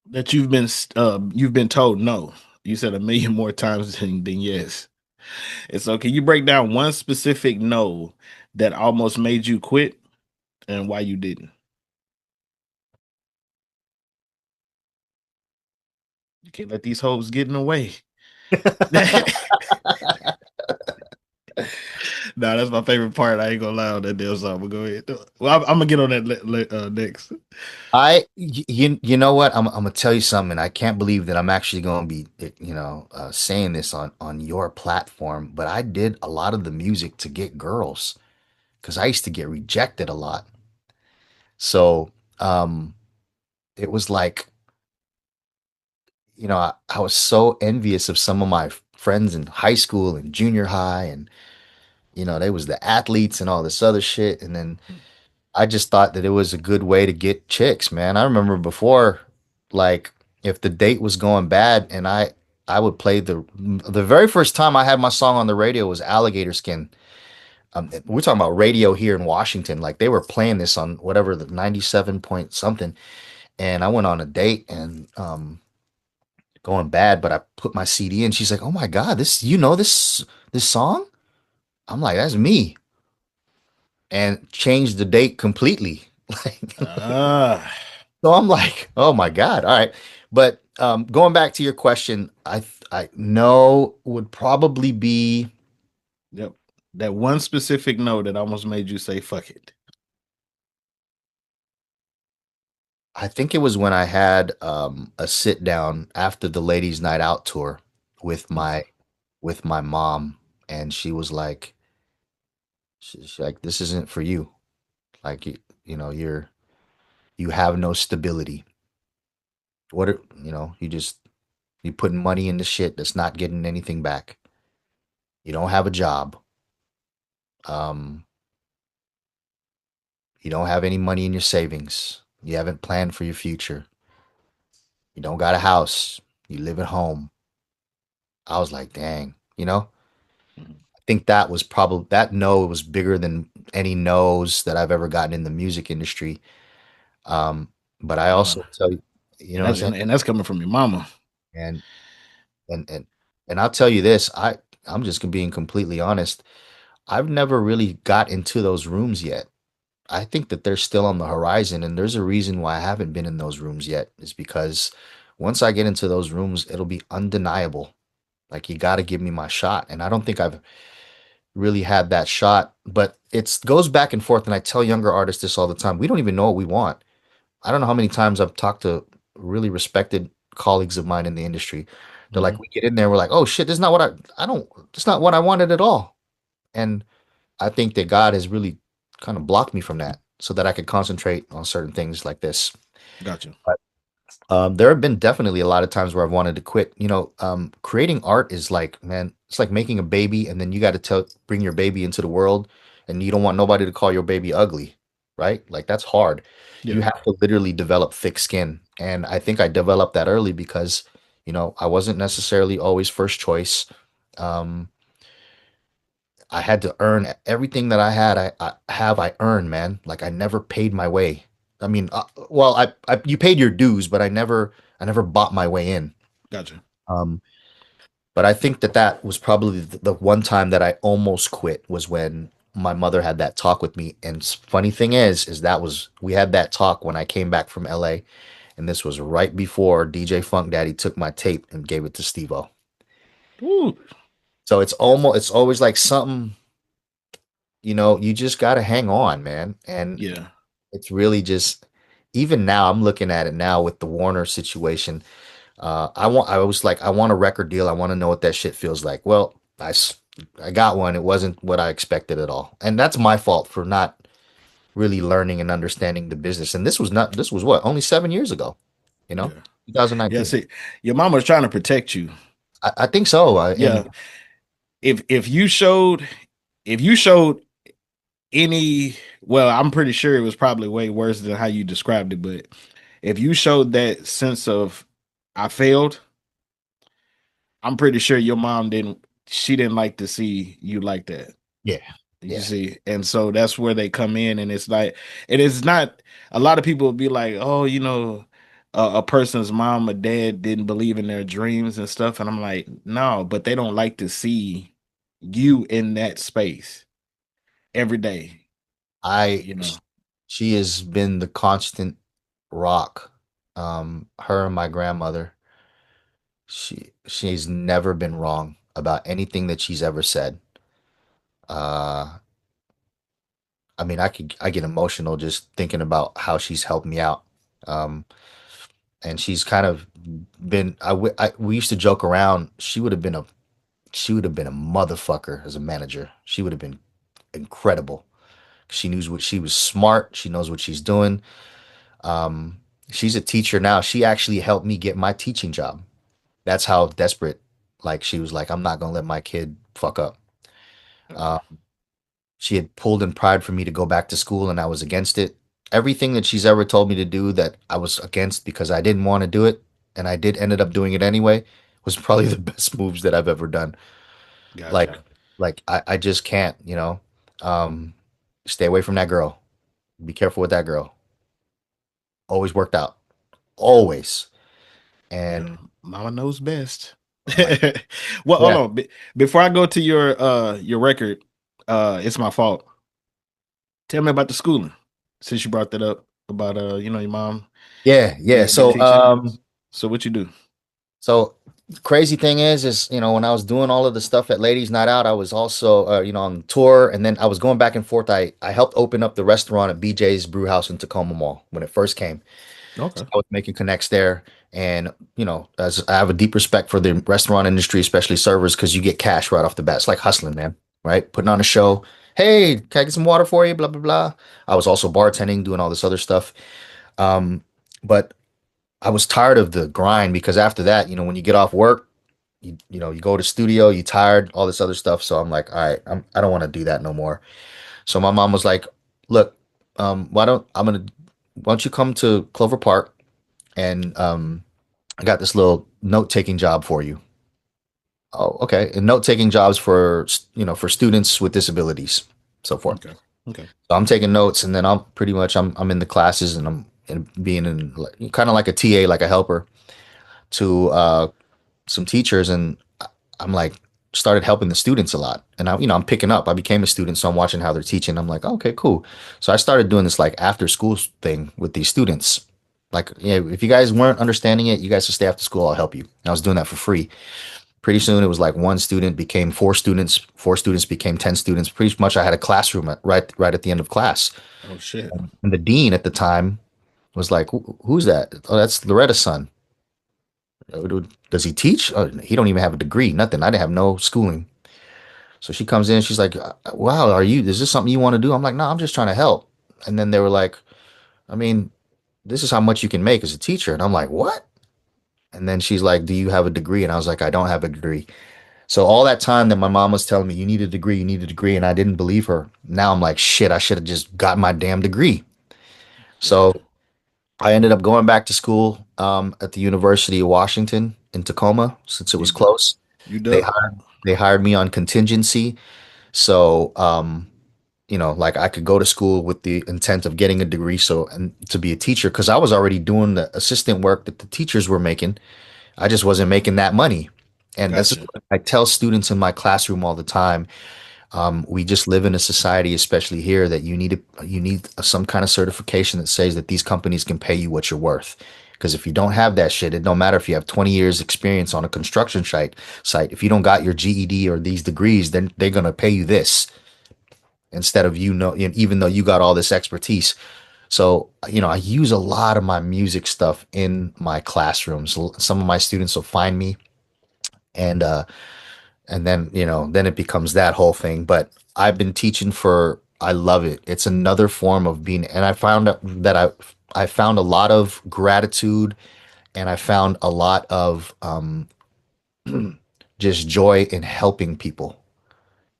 that you've been told no. You said a million more times than yes. And so can you break down one specific no that almost made you quit and why you didn't? You can't let these hoes get in the way. No, that's my favorite part. I ain't gonna lie on that deal song, but go ahead. Well, I'm gonna get on that next. You know what? I'm gonna tell you something. I can't believe that I'm actually gonna be, saying this on your platform. But I did a lot of the music to get girls because I used to get rejected a lot. So it was like, I was so envious of some of my friends in high school and junior high, and they was the athletes and all this other shit, and then I just thought that it was a good way to get chicks, man. I remember before, like, if the date was going bad, and I would play the very first time I had my song on the radio was Alligator Skin. We're talking about radio here in Washington. Like they were playing this on whatever the 97 point something, and I went on a date and going bad, but I put my CD in. She's like, "Oh my God, this song?" I'm like, "That's me," and changed the date completely. Like, Ah, so I'm like, oh my God. All right. But going back to your question, I know would probably be, yep. That one specific no that almost made you say fuck it. I think it was when I had a sit down after the ladies' night out tour with my mom, and she was like, she's like, this isn't for you. Like you have no stability. You putting money into shit that's not getting anything back. You don't have a job. Um, You don't have any money in your savings. You haven't planned for your future. You don't got a house. You live at home. I was like, dang, Mhm. I think that was probably that no was bigger than any no's that I've ever gotten in the music industry. Um, but I Uh, also tell you, you know what I'm saying? and that's coming from your mama. And and And I'll tell you this, I'm just being completely honest. I've never really got into those rooms yet. I think that they're still on the horizon, and there's a reason why I haven't been in those rooms yet, is because once I get into those rooms, it'll be undeniable. Like you got to give me my shot, and I don't think I've really had that shot. But it goes back and forth, and I tell younger artists this all the time. We don't even know what we want. I don't know how many times I've talked to really respected colleagues of mine in the industry. They're Hmm. like, we get in there, we're like, oh shit, this is not what I don't, it's not what I wanted at all. And I think that God has really kind of blocked me from that so that I could concentrate on certain things like this. Gotcha. There have been definitely a lot of times where I've wanted to quit. Creating art is like, man, it's like making a baby, and then you got to bring your baby into the world, and you don't want nobody to call your baby ugly, right? Like that's hard. You Yeah. have to literally develop thick skin, and I think I developed that early because, I wasn't necessarily always first choice. Um, I had to earn everything that I had. I earned, man. Like I never paid my way. I mean, well, you paid your dues, but I never bought my way in. Gotcha. Um, but I think that was probably the one time that I almost quit was when my mother had that talk with me. And funny thing is we had that talk when I came back from LA, and this was right before DJ Funk Daddy took my tape and gave it to Steve-O. Ooh. So it's always like something, you just got to hang on, man. And Yeah. it's really just, even now, I'm looking at it now with the Warner situation. I was like, I want a record deal. I want to know what that shit feels like. Well, I got one. It wasn't what I expected at all. And that's my fault for not really learning and understanding the business. And this was what, only 7 years ago, Yeah. Yeah. 2019. See, your mama's trying to protect you. I think so. Yeah. And If you showed any, well, I'm pretty sure it was probably way worse than how you described it, but if you showed that sense of I failed, I'm pretty sure your mom she didn't like to see you like that. yeah, You yeah. see, and so that's where they come in, and it's like, it is not, a lot of people will be like, oh, a person's mom or dad didn't believe in their dreams and stuff, and I'm like, no, but they don't like to see you in that space every day, I, you know. she has been the constant rock. Her and my grandmother, she's never been wrong about anything that she's ever said. Uh, I mean, I get emotional just thinking about how she's helped me out. Um, and she's kind of been. We used to joke around. She would have been a motherfucker as a manager. She would have been incredible. She knew what she was smart. She knows what she's doing. Um, she's a teacher now. She actually helped me get my teaching job. That's how desperate. Like she was like, I'm not gonna let my kid fuck up. Okay. Uh, she had pulled in pride for me to go back to school, and I was against it. Everything that she's ever told me to do that I was against because I didn't want to do it, and I did ended up doing it anyway, was probably the best moves that I've ever done. Like, Gotcha. I just can't, Um, stay away from that girl. Be careful with that girl. Always worked out. Always. Yeah, And mama knows best. I'm like, Well, hold yeah, on. Before I go to your record, it's my fault. Tell me about the schooling, since you brought that up about your mom yeah, yeah. being So, teaching. So what you do? so crazy thing is when I was doing all of the stuff at Ladies Night Out, I was also on tour, and then I was going back and forth. I helped open up the restaurant at BJ's Brew House in Tacoma Mall when it first came. So Okay. I was making connects there, and as I have a deep respect for the restaurant industry, especially servers, because you get cash right off the bat. It's like hustling, man. Right? Putting on a show. Hey, can I get some water for you? Blah blah blah. I was also bartending, doing all this other stuff. Um, but I was tired of the grind because after that, when you get off work, you go to studio, you tired, all this other stuff. So I'm like, all right, I don't want to do that no more. So my mom was like, look, why don't you come to Clover Park, and I got this little note taking job for you. Oh, okay. And note taking jobs for students with disabilities, so forth. Okay. Okay. So I'm taking notes, and then I'm in the classes, and being in kind of like a TA, like a helper to some teachers. And I'm like started helping the students a lot. And I'm picking up. I became a student, so I'm watching how they're teaching. I'm like, okay, cool. So I started doing this like after school thing with these students. Like, yeah, if you guys weren't understanding it, you guys should stay after school. I'll help you. And I was doing that for free. Pretty soon, it was like one student became four students became 10 students. Pretty much, I had a classroom right at the end of class. Oh shit. And the dean at the time was like, "Who's that? Oh, that's Loretta's son. Does he teach? Oh, he don't even have a degree. Nothing. I didn't have no schooling." So she comes in. She's like, "Wow, is this something you want to do?" I'm like, "No, I'm just trying to help." And then they were like, "I mean, this is how much you can make as a teacher." And I'm like, "What?" And then she's like, "Do you have a degree?" And I was like, "I don't have a degree." So all that time that my mom was telling me, you need a degree, and I didn't believe her. Now I'm like, shit, I should have just got my damn degree. Yeah. So I ended up going back to school at the University of Washington in Tacoma since it was You close. you They done. hired me on contingency. So like I could go to school with the intent of getting a degree so and to be a teacher because I was already doing the assistant work that the teachers were making. I just wasn't making that money. And this is Gotcha. what I tell students in my classroom all the time. We just live in a society, especially here, that you need some kind of certification that says that these companies can pay you what you're worth. Because if you don't have that shit, it don't matter if you have 20 years experience on a construction site. If you don't got your GED or these degrees, then they're gonna pay you this instead of even though you got all this expertise. So, I use a lot of my music stuff in my classrooms. Some of my students will find me and then then it becomes that whole thing. But I've been teaching for I love it. It's another form of being, and I found out that I found a lot of gratitude, and I found a lot of just joy in helping people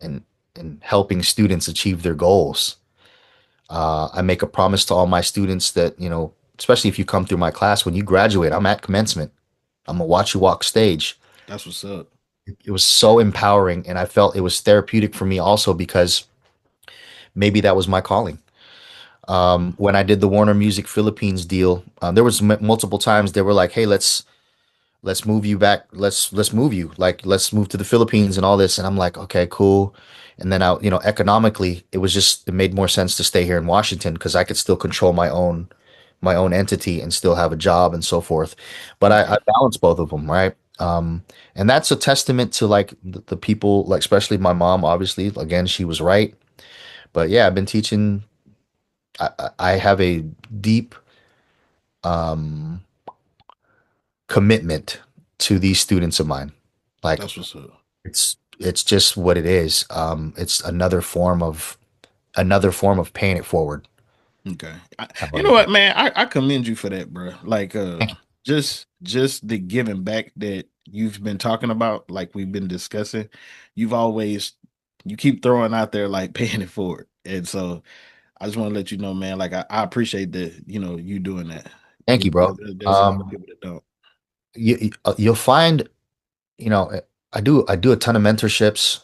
and helping students achieve their goals. I make a promise to all my students that especially if you come through my class, when you graduate, I'm at commencement. I'm gonna watch you walk stage. That's what's up. It was so empowering, and I felt it was therapeutic for me also because maybe that was my calling. When I did the Warner Music Philippines deal, there was multiple times they were like, "Hey, let's move you back. Let's move you. Like let's move to the Philippines and all this." And I'm like, "Okay, cool." And then economically, it made more sense to stay here in Washington because I could still control my own entity and still have a job and so forth. But I Okay. balance both of them, right? And that's a testament to like the people, like especially my mom. Obviously, again, she was right. But yeah, I've been teaching. I have a deep um, commitment to these students of mine. Like That's what's up. it's just what it is. It's another form of paying it forward. Okay. How You about know you? what, man? I commend you for that, bro. Like just the giving back that you've been talking about, like we've been discussing. You've always you keep throwing out there like paying it forward. And so I just want to let you know, man, like I appreciate that, you doing that. Thank you, bro. There's a lot of people that don't. You'll find, you know, I do a ton of mentorships.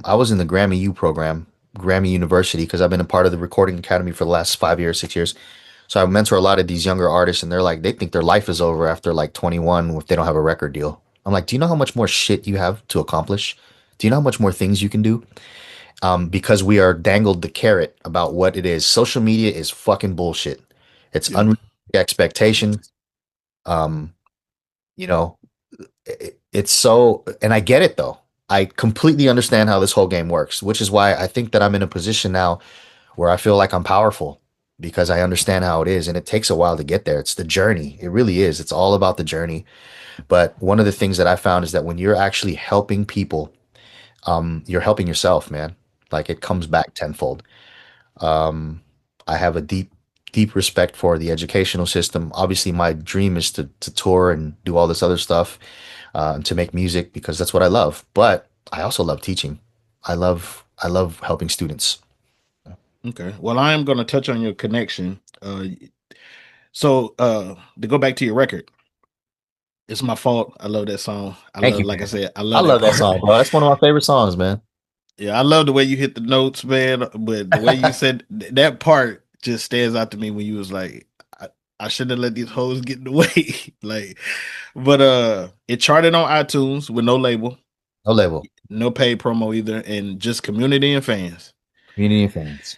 I was in the Grammy U program, Grammy University, because I've been a part of the Recording Academy for the last 5 years, 6 years. So I mentor a lot of these younger artists, and they think their life is over after like 21 if they don't have a record deal. I'm like, do you know how much more shit you have to accomplish? Do you know how much more things you can do? Because we are dangled the carrot about what it is. Social media is fucking bullshit. It's Yeah. unrealistic expectations. Um, you know, it's so, and I get it though. I completely understand how this whole game works, which is why I think that I'm in a position now where I feel like I'm powerful because I understand how it is. And it takes a while to get there. It's the journey. It really is. It's all about the journey. But one of the things that I found is that when you're actually helping people, you're helping yourself, man. Like it comes back tenfold. Um, I have a deep respect for the educational system. Obviously, my dream is to tour and do all this other stuff, to make music because that's what I love. But I also love teaching. I love helping students. Okay. Well, I am gonna touch on your connection. To go back to your record, it's my fault. I love that song. Thank you, Like I man. said, I I love that love that part. song, bro. That's one of my favorite songs, man. Yeah, I love the way you hit the notes, man. But the way you said that part just stands out to me when you was like, I shouldn't have let these hoes get in the way. Like, but it charted on iTunes with no label. No label. no paid promo either, and just community and fans. Community and fans.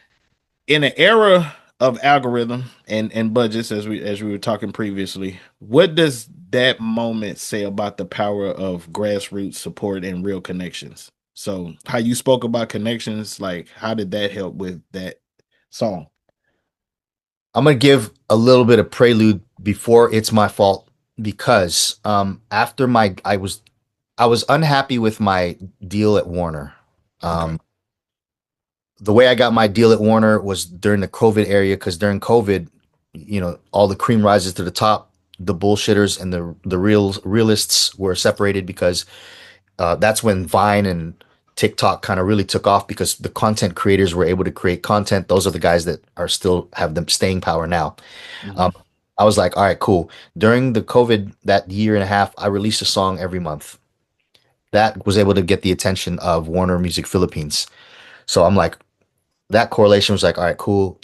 In an era of algorithm and budgets, as we were talking previously, what does that moment say about the power of grassroots support and real connections? So how you spoke about connections, like how did that help with that song? I'm gonna give a little bit of prelude before it's my fault because after I was unhappy with my deal at Warner. Okay. Um, the way I got my deal at Warner was during the COVID area because during COVID, all the cream rises to the top. The bullshitters and the realists were separated because that's when Vine and TikTok kind of really took off because the content creators were able to create content. Those are the guys that are still have the staying power now. Mhm. Um, I was like, all right, cool. During the COVID, that year and a half, I released a song every month. That was able to get the attention of Warner Music Philippines. So I'm like, that correlation was like, all right, cool.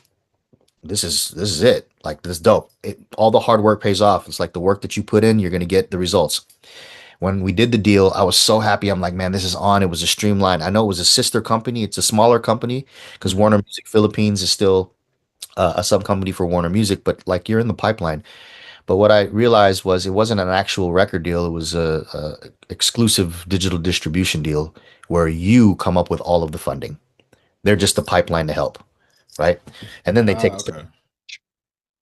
This is it. Like this is dope. All the hard work pays off. It's like the work that you put in, you're gonna get the results. When we did the deal, I was so happy. I'm like, man, this is on. It was a streamline. I know it was a sister company. It's a smaller company because Warner Music Philippines is still a sub company for Warner Music, but like you're in the pipeline. But what I realized was it wasn't an actual record deal. It was a exclusive digital distribution deal where you come up with all of the funding. They're just the pipeline to help, right? And then they take. Okay.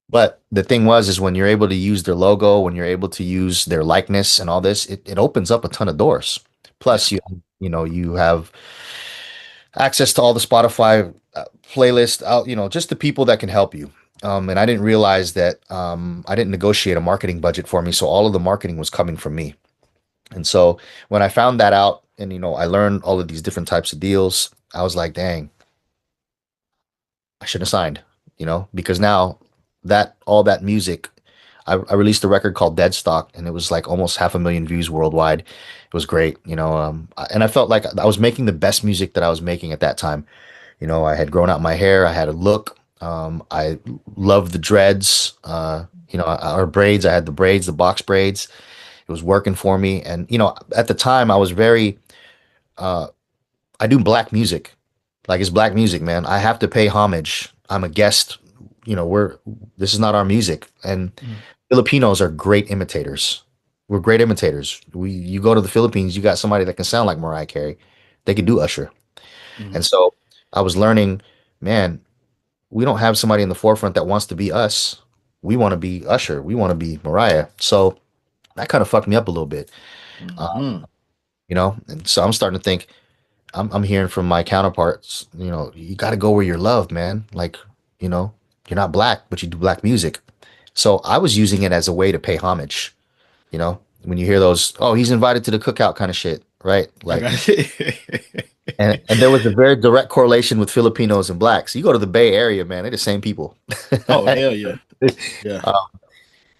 But the thing was, is when you're able to use their logo, when you're able to use their likeness and all this, it opens up a ton of doors. Yeah. Plus, you have access to all the Spotify playlist out, just the people that can help you. And I didn't realize that I didn't negotiate a marketing budget for me, so all of the marketing was coming from me. And so when I found that out, and I learned all of these different types of deals, I was like, dang, I should have signed, because now that all that music, I released a record called Dead Stock, and it was like almost 500,000 views worldwide. It was great, and I felt like I was making the best music that I was making at that time. I had grown out my hair, I had a look. I loved the dreads, or braids. I had the braids, the box braids. It was working for me, and at the time I was very. I do black music, like it's black music, man. I have to pay homage. I'm a guest. We're this is not our music, and Mhm. Filipinos are great imitators. We're great imitators. You go to the Philippines, you got somebody that can sound like Mariah Carey. They can do Usher, Mhm. and so I was learning, man. We don't have somebody in the forefront that wants to be us. We want to be Usher. We want to be Mariah. So that kind of fucked me up a little bit, Mhm. And so I'm starting to think. I'm hearing from my counterparts, you got to go where you're loved, man. Like, you know, you're not black, but you do black music. So I was using it as a way to pay homage, when you hear those, oh, he's invited to the cookout kind of shit, right? I Like, got it. and there was a very direct correlation with Filipinos and blacks. You go to the Bay Area, man, they're the same people. Oh, hell yeah. Yeah. Uh,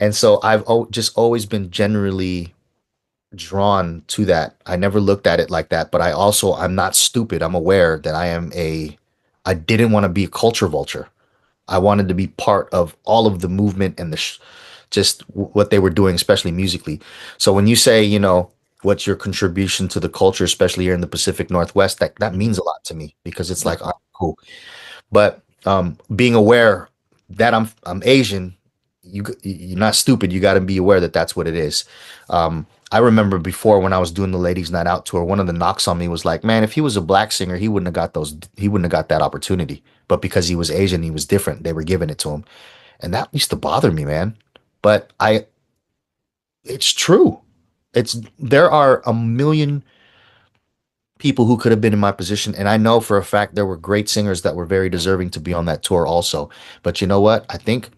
and so I've just always been generally drawn to that. I never looked at it like that, but I'm not stupid. I'm aware that I didn't want to be a culture vulture. I wanted to be part of all of the movement and what they were doing, especially musically. So when you say, what's your contribution to the culture, especially here in the Pacific Northwest, that means a lot to me because it's Yeah. like, oh, cool. But being aware that I'm Asian, you're not stupid. You got to be aware that that's what it is. I remember before when I was doing the Ladies Night Out tour, one of the knocks on me was like, man, if he was a black singer, he wouldn't have got those. He wouldn't have got that opportunity. But because he was Asian, he was different. They were giving it to him, and that used to bother me, man. But it's true. There are a million people who could have been in my position. And I know for a fact there were great singers that were very deserving to be on that tour also. But you know what? I think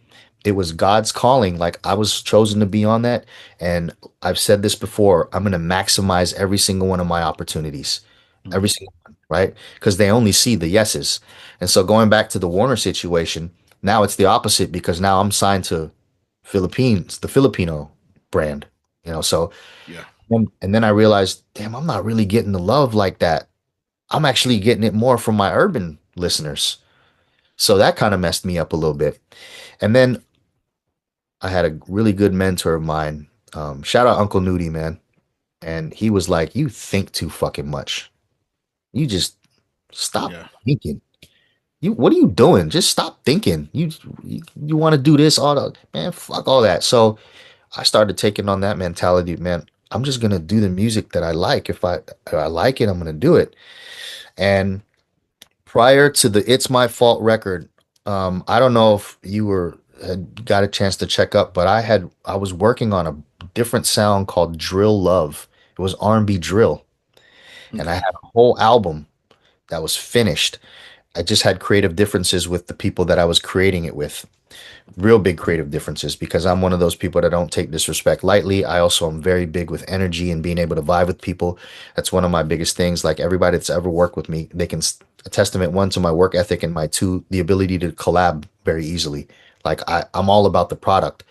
it was God's calling. Like I was chosen to be on that. And I've said this before, I'm going to maximize every single one of my opportunities, every Mhm. single one, right? Because they only see the yeses. And so going back to the Warner situation, now it's the opposite because now I'm signed to Philippines, the Filipino brand, so Yeah. and then I realized, damn, I'm not really getting the love like that. I'm actually getting it more from my urban listeners. So that kind of messed me up a little bit. And then I had a really good mentor of mine. Shout out Uncle Nudie, man. And he was like, "You think too fucking much. You just stop Yeah. thinking. What are you doing? Just stop thinking. You want to do this all the man, fuck all that." So I started taking on that mentality, man. I'm just gonna do the music that I like. If I like it, I'm gonna do it. And prior to the "It's My Fault" record, I don't know if you were had got a chance to check up, but I was working on a different sound called Drill Love. It was R&B drill, and I Okay. had a whole album that was finished. I just had creative differences with the people that I was creating it with. Real big creative differences because I'm one of those people that don't take disrespect lightly. I also am very big with energy and being able to vibe with people. That's one of my biggest things. Like everybody that's ever worked with me, they can a testament one to my work ethic and my two the ability to collab very easily. Like I'm all about the product.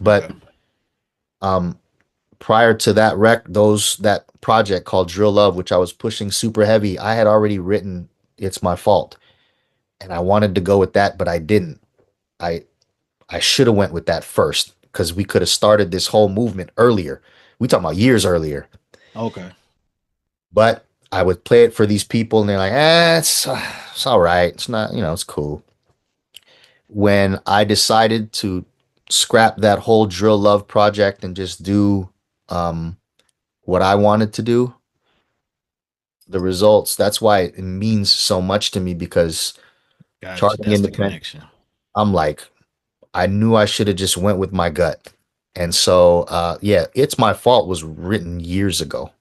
But Okay. um prior to that project called Drill Love, which I was pushing super heavy, I had already written "It's My Fault," and I wanted to go with that, but I didn't. I I should have went with that first because we could have started this whole movement earlier. We talking about years earlier. Okay. But I would play it for these people, and they're like, it's all right. It's not, it's cool." When I decided to scrap that whole Drill Love project and just do um, what I wanted to do, the results, that's why it means so much to me because Gotcha. charting That's the independent, connection. I'm like, I knew I should have just went with my gut. And so, yeah, "It's My Fault" was written years ago.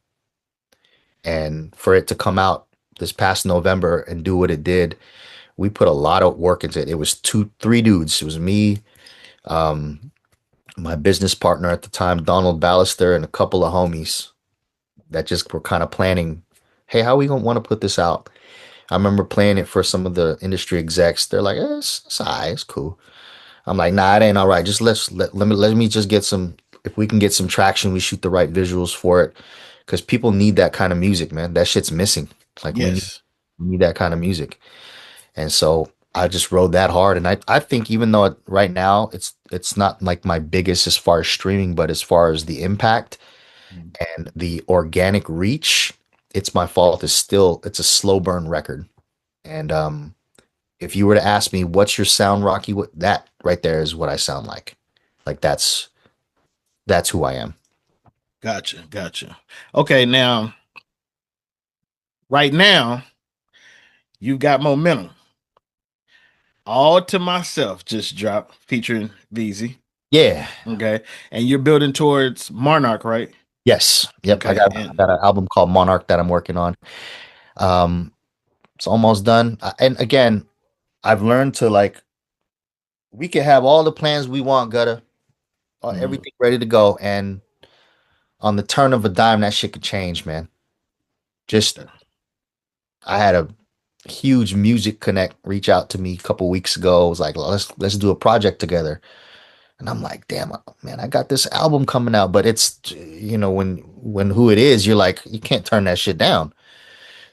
And for it to come out this past November and do what it did, we put a lot of work into it. It was three dudes. It was me, um, my business partner at the time, Donald Ballister, and a couple of homies that just were kind of planning, hey, how we gonna want to put this out? I remember playing it for some of the industry execs. They're like, it's all right, it's cool. I'm like, nah, it ain't all right. Just let me just get some. If we can get some traction, we shoot the right visuals for it, because people need that kind of music, man. That shit's missing. Like Yes. we need that kind of music, and so I just rode that hard. And I think even though right now it's not like my biggest as far as streaming, but as far as the impact Mm. and the organic reach, "It's My Fault" is still it's a slow burn record. And if you were to ask me, what's your sound, Rocky? What that right there is what I sound like. Like that's who I am. Gotcha. Gotcha. Okay. Now, right now, you've got momentum. All to Myself just dropped featuring VZ. Yeah. Okay. And you're building towards Monarch, right? Yes. Yep. I Okay. got And an album called Monarch that I'm working on. Um, it's almost done. And again, I've learned to like we can have all the plans we want, Gutter, Mhm. everything ready to go, and on the turn of a dime, that shit could change, man. Just I had a huge music connect reach out to me a couple weeks ago. It was like, let's do a project together. And I'm like, damn, man, I got this album coming out, but it's when who it is, you're like, you can't turn that shit down.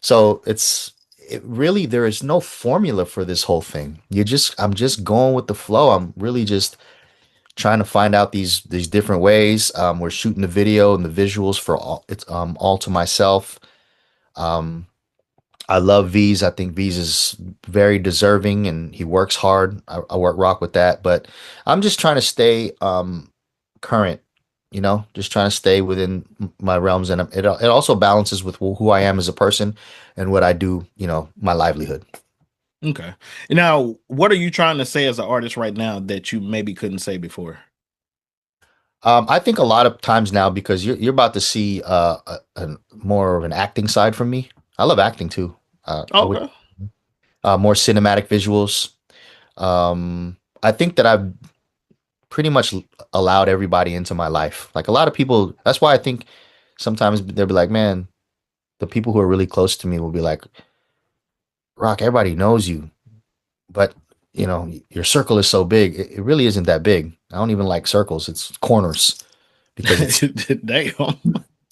So it really there is no formula for this whole thing. I'm just going with the flow. I'm really just trying to find out these different ways. We're shooting the video and the visuals for all to myself. Um, I love V's. I think V's is very deserving and he works hard. I work rock with that, but I'm just trying to stay current, just trying to stay within my realms. And it also balances with who I am as a person and what I do, my livelihood. okay. Now, what are you trying to say as an artist right now that you maybe couldn't say before? I think a lot of times now because you're about to see more of an acting side from me. I love acting too. I would Okay. more cinematic visuals. I think that I've pretty much allowed everybody into my life. Like a lot of people, that's why I think sometimes they'll be like, man, the people who are really close to me will be like, Rock, everybody knows you, but your circle is so big. It really isn't that big. I don't even like circles. It's corners because it's Damn.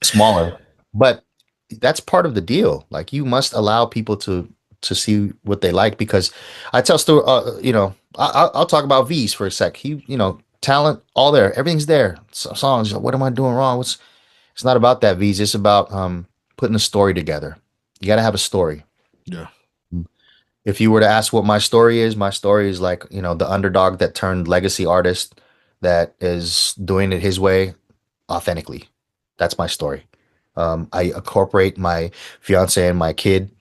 smaller. But that's part of the deal. Like you must allow people to see what they like because I tell story. I'll talk about V's for a sec. He, talent, all there, everything's there. Songs. What am I doing wrong? It's not about that, V's. It's about putting a story together. You got to have a story. Yeah. If you were to ask what my story is like, the underdog that turned legacy artist that is doing it his way authentically. That's my story. I incorporate my fiance and my kid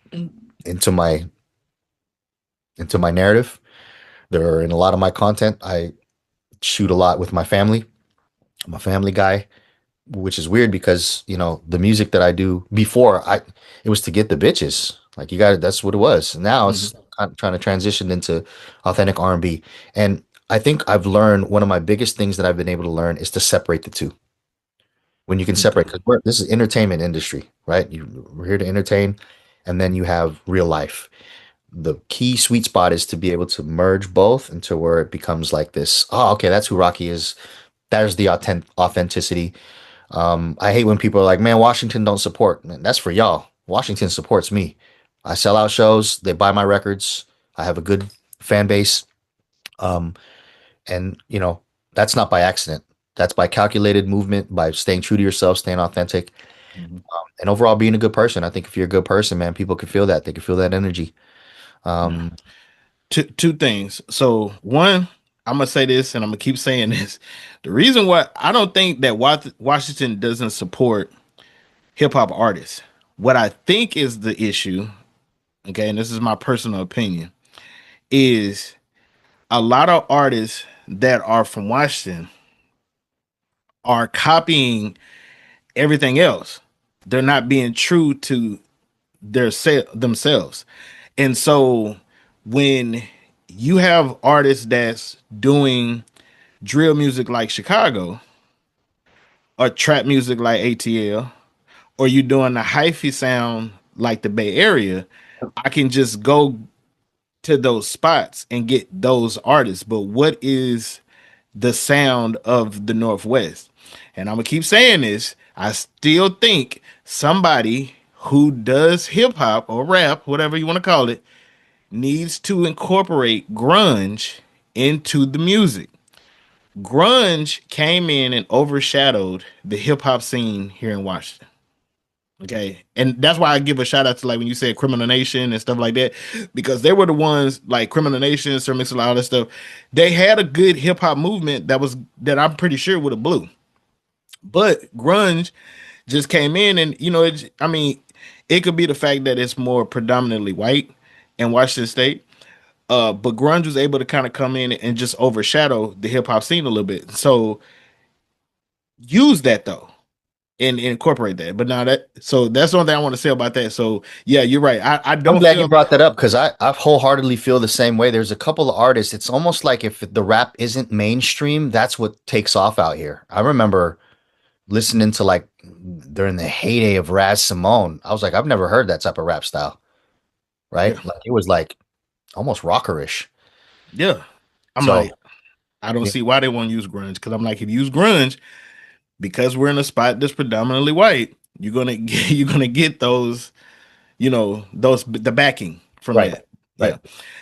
into my narrative. They're in a lot of my content. I shoot a lot with my family. I'm a family guy, which is weird because the music that I do before it was to get the bitches. Like you got that's what it was. Now it's trying to transition into authentic R&B. And I think I've learned one of my biggest things that I've been able to learn is to separate the two. When you can separate, because this is entertainment industry, right? We're here to entertain, and then you have real life. The key sweet spot is to be able to merge both into where it becomes like this. Oh, okay, that's who Rocky is. There's the authenticity. I hate when people are like, man, Washington don't support. Man, that's for y'all. Washington supports me. I sell out shows. They buy my records. I have a good fan base. Um, and that's not by accident. That's by calculated movement, by staying true to yourself, staying authentic, and overall being a good person. I think if you're a good person, man, people can feel that. They can feel that energy. Two things. So one, I'm gonna say this, and I'm gonna keep saying this. The reason why I don't think that Washington doesn't support hip hop artists, what I think is the issue, okay, and this is my personal opinion, is a lot of artists that are from Washington are copying everything else. They're not being true to themselves. And so when you have artists that's doing drill music like Chicago, or trap music like ATL, or you doing the hyphy sound like the Bay Area, I can just go to those spots and get those artists. But what is the sound of the Northwest? And I'm gonna keep saying this. I still think somebody who does hip hop or rap, whatever you want to call it, needs to incorporate grunge into the music. Grunge came in and overshadowed the hip hop scene here in Washington. Okay. And that's why I give a shout out to, like, when you said Criminal Nation and stuff like that, because they were the ones, like Criminal Nation, Sir Mix, all that stuff. They had a good hip hop movement that I'm pretty sure would have blew. But grunge just came in, and it could be the fact that it's more predominantly white in Washington State. But grunge was able to kind of come in and just overshadow the hip hop scene a little bit. So use that though and incorporate that. But now so that's the only thing I want to say about that. So yeah, you're right. I don't. I'm glad you brought that up because I wholeheartely feel the same way. There's a couple of artists. It's almost like if the rap isn't mainstream, that's what takes off out here. I remember listening to, like, during the heyday of Raz Simone. I was like, I've never heard that type of rap style. Right? Yeah. Like it was like almost rockerish. Yeah. I'm like, I don't see why they won't use grunge, because I'm like, if you use grunge, because we're in a spot that's predominantly white, you're gonna get those, the backing from that. Right. Yeah.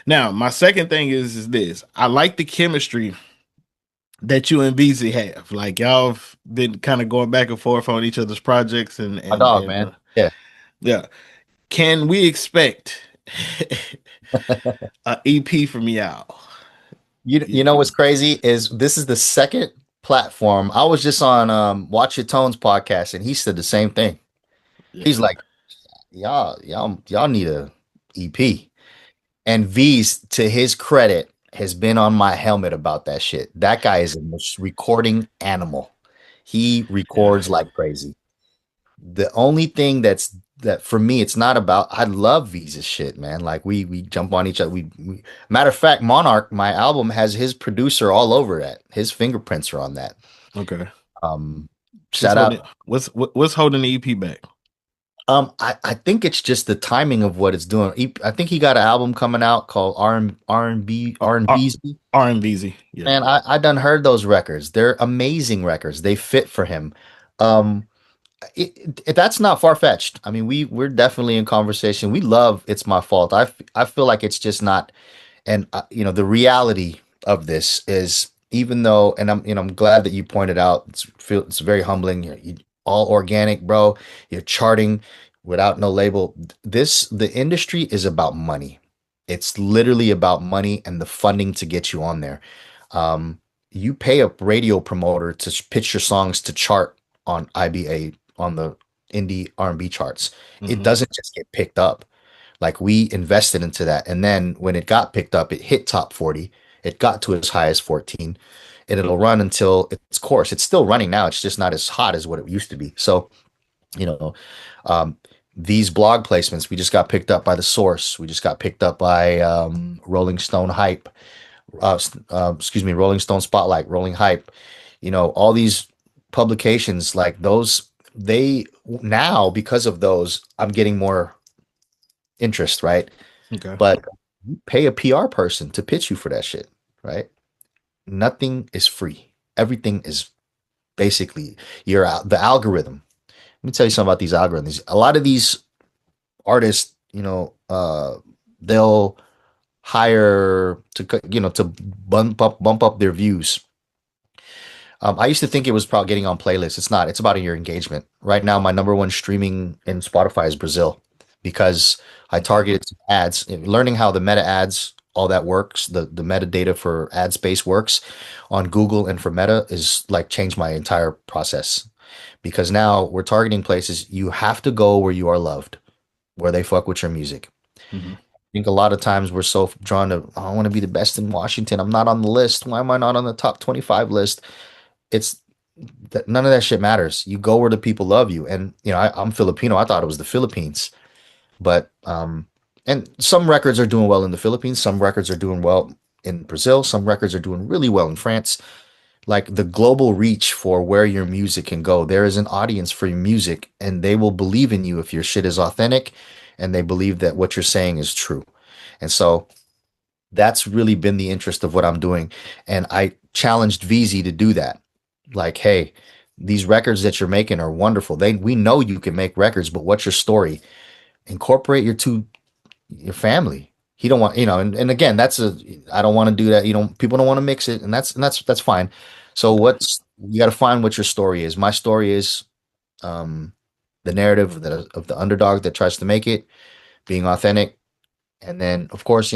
Now, my second thing is this. I like the chemistry that you and BZ have. Like, y'all have been kind of going back and forth on each other's projects and my dog, man. Yeah. Can we expect an EP from y'all? You know what's crazy is this is the second platform. I was just on Watch Your Tones podcast, and he said the same thing. Yeah. He's like, y'all need a EP. And V's, to his credit, has been on my helmet about that shit. That guy is a recording animal. He records like crazy. The only thing that for me, it's not about. I love V's shit, man. Like we jump on each other. We matter of fact, Monarch, my album has his producer all over that. His fingerprints are on that. Okay. Shout out. What's holding the EP back? I think it's just the timing of what it's doing. I think he got an album coming out called R&B. Yeah. Man, I done heard those records. They're amazing records. They fit for him. That's not far-fetched. I mean, we're definitely in conversation. We love It's My Fault. I feel like it's just not, and the reality of this is, even though, and I'm glad that you pointed out, it's very humbling. all organic, bro. You're charting without no label. The industry is about money. It's literally about money and the funding to get you on there. Um, you pay a radio promoter to pitch your songs to chart on IBA on the indie R&B charts. It doesn't just get picked up. Like we invested into that, and then when it got picked up, it hit top 40. It got to as high as 14, and it'll run until its course. It's still running now. It's just not as hot as what it used to be. So, you know, um, these blog placements, we just got picked up by The Source. We just got picked up by Rolling Stone Hype. Excuse me, Rolling Stone Spotlight, Rolling Hype. All these publications like those. They now because of those, I'm getting more interest, right? Okay. But you pay a PR person to pitch you for that shit, right? Nothing is free. Everything is basically the algorithm. Let me tell you something about these algorithms. A lot of these artists, they'll hire to bump up their views. I used to think it was probably getting on playlists. It's not. It's about your engagement. Right now, my number one streaming in Spotify is Brazil because I targeted some ads. Learning how the meta ads, all that works, the metadata for ad space works on Google and for Meta is like changed my entire process because now we're targeting places you have to go where you are loved, where they fuck with your music. Mm-hmm. I think a lot of times we're so drawn to, oh, I want to be the best in Washington. I'm not on the list. Why am I not on the top 25 list? It's that none of that shit matters. You go where the people love you. And I'm Filipino. I thought it was the Philippines, but and some records are doing well in the Philippines. Some records are doing well in Brazil. Some records are doing really well in France. Like the global reach for where your music can go. There is an audience for your music, and they will believe in you if your shit is authentic, and they believe that what you're saying is true. And so that's really been the interest of what I'm doing. And I challenged VZ to do that. Like, hey, these records that you're making are wonderful. We know you can make records, but what's your story? Incorporate your family. He don't want, and again, I don't want to do that. People don't want to mix it, and that's fine. So you got to find what your story is. My story is the narrative of the underdog that tries to make it, being authentic, and then of course,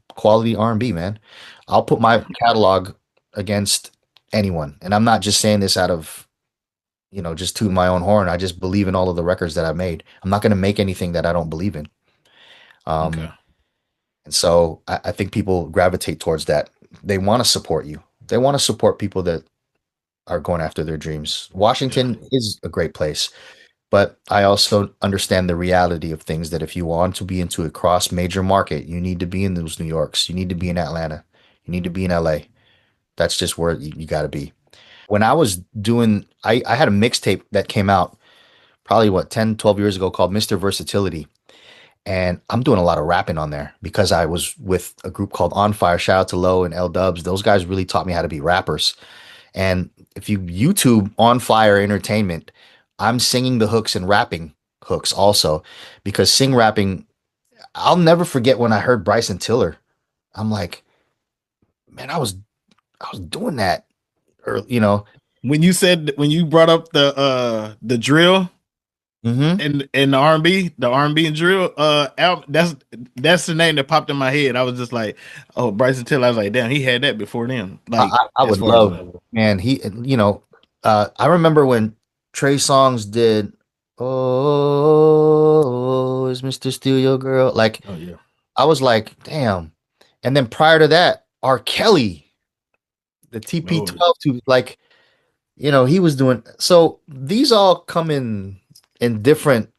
quality R&B, man. I'll put my catalog against anyone, and I'm not just saying this out of just tooting my own horn. I just believe in all of the records that I made. I'm not going to make anything that I don't believe in. Okay. And so I think people gravitate towards that. They want to support you. They want to support people that are going after their dreams. Washington is a great place, but I also understand the reality of things that if you want to be into a cross major market, you need to be in those New Yorks. You need to be in Atlanta. You need to be in LA. That's just where you got to be. When I was doing, I had a mixtape that came out probably 10, 12 years ago called Mr. Versatility. And I'm doing a lot of rapping on there because I was with a group called On Fire. Shout out to Low and L Dubs. Those guys really taught me how to be rappers. And if you YouTube On Fire Entertainment, I'm singing the hooks and rapping hooks also because sing rapping, I'll never forget when I heard Bryson Tiller. I'm like, man, I was doing that. Or, when you brought up the drill and the R&B, and drill album, that's the name that popped in my head. I was just like, oh, Bryson Tiller. I was like, damn, he had that before them. Like I would love, man. I remember when Trey Songz did "Oh, is Mr. Steal Your Girl?" Like, oh yeah, I was like, damn. And then prior to that, R. Kelly, the TP12, like, he was doing. So these all come in different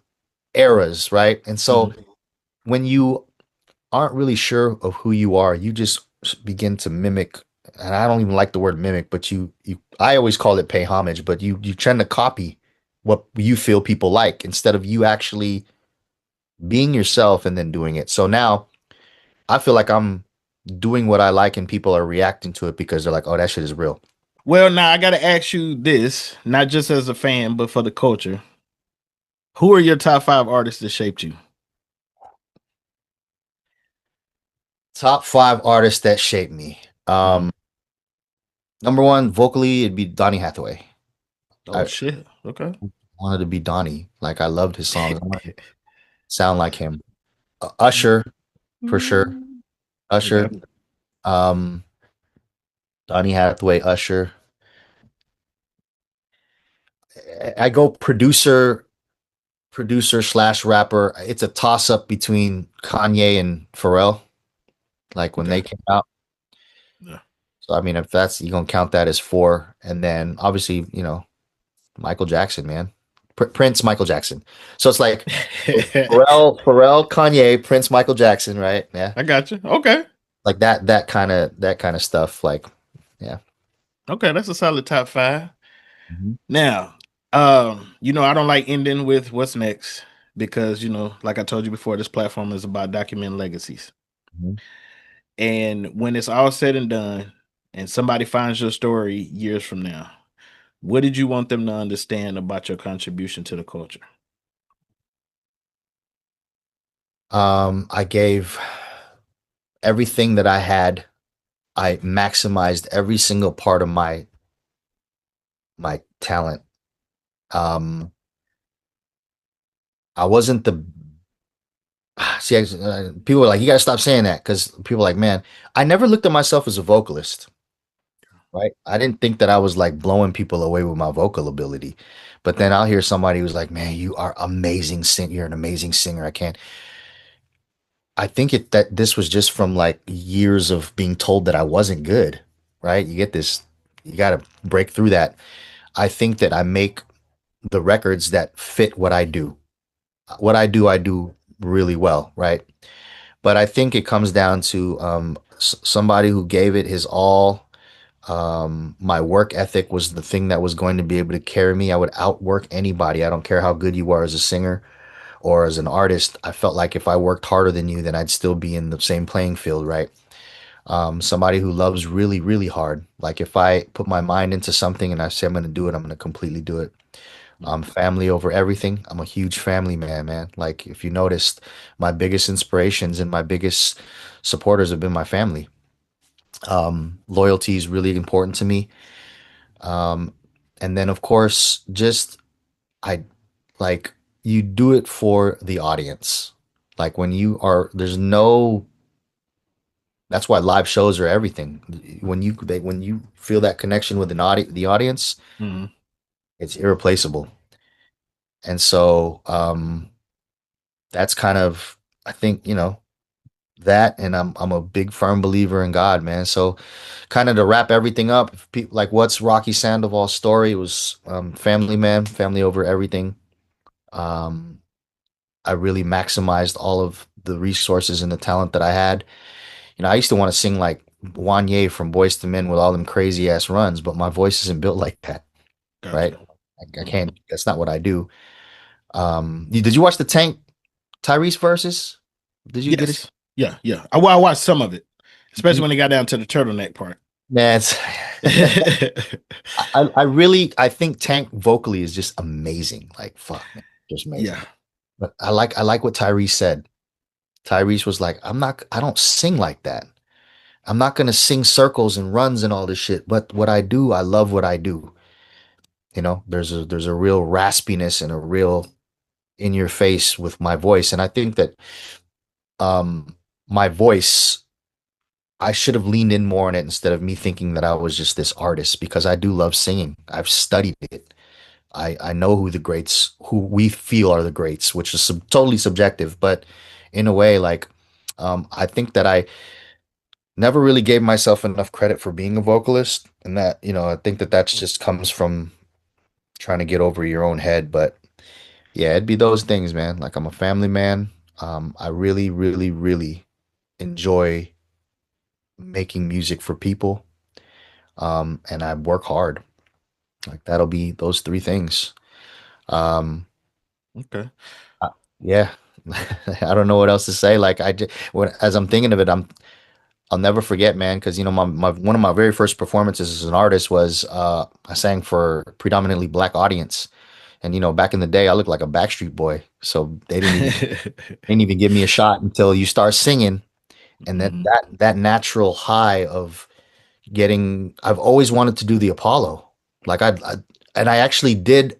eras, right? And so when you aren't really sure of who you are, you just begin to mimic. And I don't even like the word mimic, but I always call it pay homage, but you tend to copy what you feel people like instead of you actually being yourself and then doing it. So now I feel like I'm doing what I like and people are reacting to it because they're like, oh, that shit is real. Well, now I got to ask you this, not just as a fan, but for the culture. Who are your top 5 artists that shaped you? Top 5 artists that shaped me. Number 1, vocally, it'd be Donny Hathaway. Oh shit. Okay. wanted to be Donnie. Like I loved his songs. I wanted to sound like him. Usher, for sure. Okay. Usher. Um, Donnie Hathaway, Usher. I go producer slash rapper. It's a toss up between Kanye and Pharrell. Like when they Okay. came out. Yeah. So I mean, if that's you gonna count that as four, and then obviously Michael Jackson, man, Prince, Michael Jackson. So it's like Pharrell, Kanye, Prince, Michael Jackson, right? Yeah, I got you. Okay. like that kind of stuff. Like, yeah. Okay, that's a solid top five. Mhm. Now, I don't like ending with what's next because, like I told you before, this platform is about documenting legacies. Mhm. And when it's all said and done, and somebody finds your story years from now, what did you want them to understand about your contribution to the culture? I gave everything that I had. I maximized every single part of my talent. Um, I wasn't the see. People were like, "You gotta stop saying that," because people are like, "Man, I never looked at myself as a vocalist." Right? I didn't think that I was like blowing people away with my vocal ability. But then I'll hear somebody who's like, "Man, you are amazing you're an amazing singer. I can't." I think that this was just from like years of being told that I wasn't good, right? You got to break through that. I think that I make the records that fit what I do. What I do really well, right? But I think it comes down to somebody who gave it his all. My work ethic was the thing that was going to be able to carry me. I would outwork anybody. I don't care how good you are as a singer or as an artist. I felt like if I worked harder than you, then I'd still be in the same playing field, right? Somebody who loves really, really hard. Like if I put my mind into something and I say I'm going to do it, I'm going to completely do it. Family over everything. I'm a huge family man, man. Like if you noticed, my biggest inspirations and my biggest supporters have been my family. Loyalty is really important to me. Um, and then of course, just I like you do it for the audience. Like when you are, there's no. That's why live shows are everything. When you feel that connection with the audience, Mhm. it's irreplaceable. And so that's kind of I think that, and I'm a big firm believer in God, man. So kind of to wrap everything up, like what's Rocky Sandoval's story? It was family, man, family over everything. Um, I really maximized all of the resources and the talent that I had. I used to want to sing like Wanye from Boyz II Men with all them crazy ass runs, but my voice isn't built like that, right? Gotcha. I can't. That's not what I do. Did you watch the Tank Tyrese verses? Did you get it? Yes. Yeah, yeah. I watched some of it, especially You- when they got down to the turtleneck part. Man, I think Tank vocally is just amazing. Like fuck, man, just amazing. Yeah. But I like what Tyrese said. Tyrese was like, I don't sing like that. I'm not gonna sing circles and runs and all this shit. But what I do, I love what I do. There's a real raspiness and a real in your face with my voice. And I think that my voice, I should have leaned in more on it instead of me thinking that I was just this artist because I do love singing. I've studied it. I know who we feel are the greats, which is totally subjective, but in a way, like, I think that I never really gave myself enough credit for being a vocalist. And that, I think that that's just comes from trying to get over your own head. But yeah, it'd be those things, man. Like, I'm a family man. I really, really, really enjoy making music for people. And I work hard. Like, that'll be those three things. Um, Okay. yeah, I don't know what else to say. Like, as I'm thinking of it, I'll never forget, man, because my one of my very first performances as an artist was I sang for a predominantly black audience. And back in the day, I looked like a Backstreet Boy, so they didn't even give me a shot until you start singing, and then Mhm. that natural high of getting. I've always wanted to do the Apollo, like and I actually did.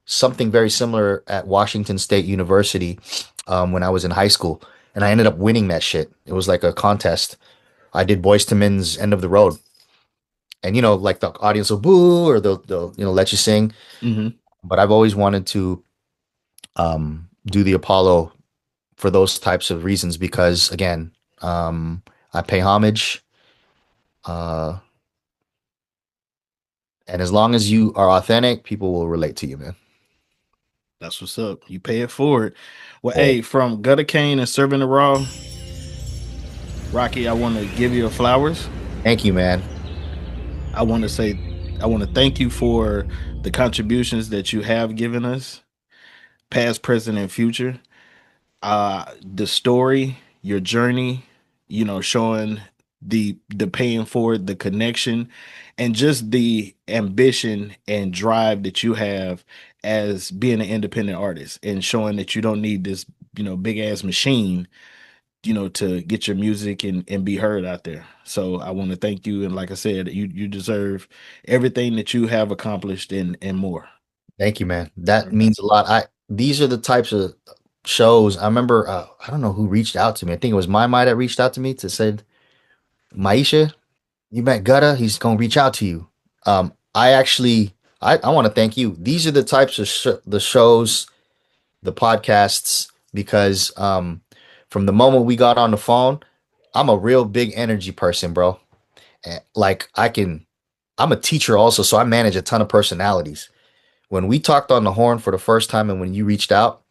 something very similar at Washington State University when I was in high school, and I ended up winning that shit. It was like a contest. I did Boyz II Men's "End of the Road," and like the audience will boo or they'll let you sing. Mm-hmm. But I've always wanted to do the Apollo for those types of reasons because again, I pay homage, uh, and as long as you are authentic, people will relate to you, man. That's what's up. You pay it forward. Well, Yeah. hey, from Gutter Kane and Serving the Raw, Rocky, I want to give you flowers. Thank you, man. I want to say, I want to thank you for the contributions that you have given us, past, present, and future. The story, your journey, showing the paying forward, the connection, and just the ambition and drive that you have as being an independent artist and showing that you don't need this, big ass machine, to get your music and be heard out there. So I want to thank you. And like I said, you deserve everything that you have accomplished and more. Thank you, man. That Okay. means a lot. These are the types of shows. I remember I don't know who reached out to me. I think it was My that reached out to me to say, Maisha, you met Gutta, he's gonna reach out to you. I actually I want to thank you. These are the types of the shows, the podcasts, because from the moment we got on the phone, I'm a real big energy person, bro. And like I'm a teacher also, so I manage a ton of personalities. When we talked on the horn for the first time and when you reached out,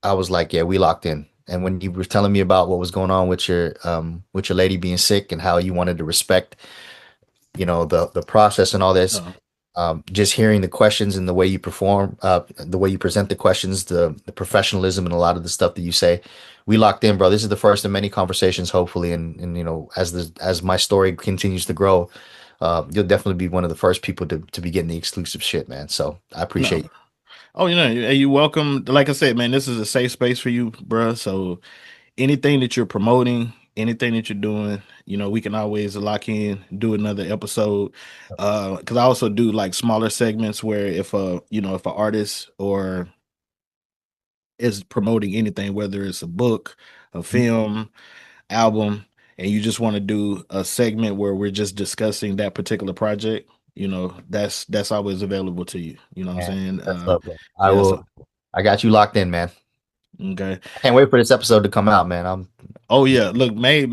I was like, yeah, we locked in. And when you were telling me about what was going on with your lady being sick and how you wanted to respect, the process and all this, Uh, just hearing the questions and the way you perform, the way you present the questions, the professionalism and a lot of the stuff that you say, we locked in, bro. This is the first of many conversations, hopefully, and as my story continues to grow, you'll definitely be one of the first people to be getting the exclusive shit, man. So I appreciate no. you. Oh, you welcome. Like I said, man, this is a safe space for you, bruh. So anything that you're promoting, anything that you're doing, we can always lock in, do another episode. Because I also do like smaller segments where if an artist or is promoting anything, whether it's a book, a film, album, and you just want to do a segment where we're just discussing that particular project, that's always available to you. You know what I'm Man, saying? that's love, bro. I Yeah. will. So I got you locked in, man. okay. I can't wait for this episode to come out, man. Oh yeah. Look, May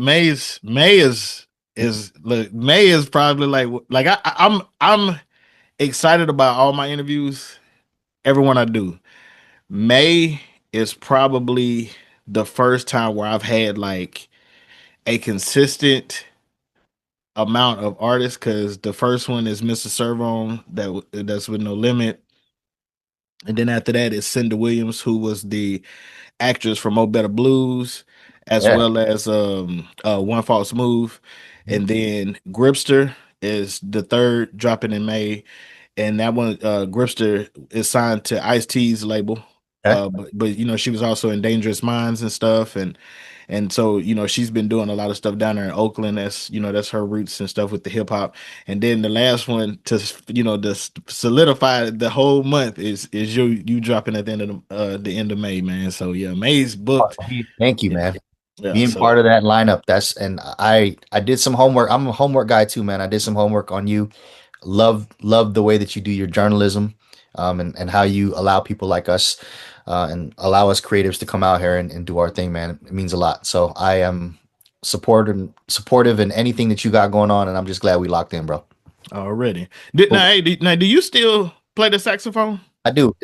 is probably like I'm excited about all my interviews, everyone I do. May is probably the first time where I've had like a consistent amount of artists because the first one is Mr. Servon that's with No Limit, and then after that is Cinda Williams, who was the actress from Mo Better Blues, as Yeah. well as One False Move, and then Gripster is the third dropping in May, and that one Gripster is signed to Ice T's label. Okay. But she was also in Dangerous Minds and stuff, and so she's been doing a lot of stuff down there in Oakland. That's her roots and stuff with the hip hop. And then the last one to solidify the whole month is you dropping at the end of May, man. So yeah, May's booked. Thank you, Yeah, man. yeah. Being So part of that lineup, and I did some homework. I'm a homework guy too, man. I did some homework on you. Love the way that you do your journalism, and how you allow people like us, and allow us creatives to come out here and do our thing, man. It means a lot. So I am supportive in anything that you got going on, and I'm just glad we locked in, bro. already. Cool. Now, do you still play the saxophone? I do.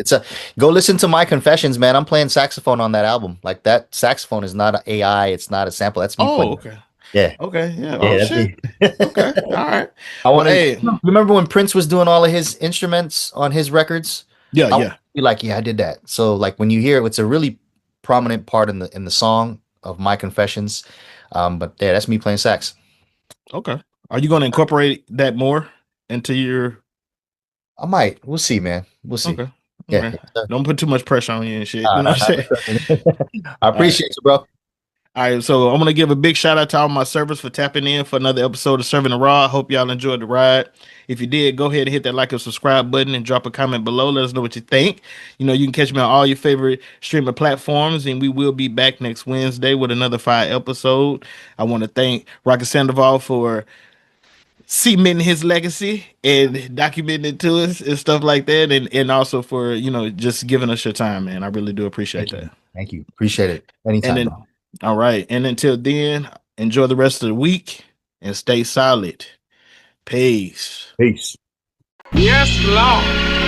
Go listen to my confessions, man. I'm playing saxophone on that album. Like that saxophone is not an AI. It's not a sample. That's me Oh, playing. okay. Yeah. Okay. Yeah. Yeah, Oh that's shit. me. Okay. All right. I Well, want to hey. remember when Prince was doing all of his instruments on his records. Yeah. I want Yeah. to be like, yeah, I did that. So like when you hear it, it's a really prominent part in the song of my confessions. But yeah, that's me playing sax. Okay. Are you going to incorporate that more into your? I might. We'll see, man. We'll see. Okay. Yeah. Okay. Don't put too much pressure on you and shit. You Nah, know what I'm saying? I All right. appreciate you, bro. All right, so I'm gonna give a big shout out to all my servers for tapping in for another episode of Serving the Raw. I hope y'all enjoyed the ride. If you did, go ahead and hit that like and subscribe button and drop a comment below. Let us know what you think. You know, you can catch me on all your favorite streaming platforms, and we will be back next Wednesday with another 5 episode. I want to thank Rocky Sandoval for cementing his legacy and documenting it to us and stuff like that, and also for just giving us your time, man. I really do appreciate that. Thank you. Appreciate it. Anytime, And then, bro. all right. And until then, enjoy the rest of the week and stay solid. Peace. Peace. Yes, Lord.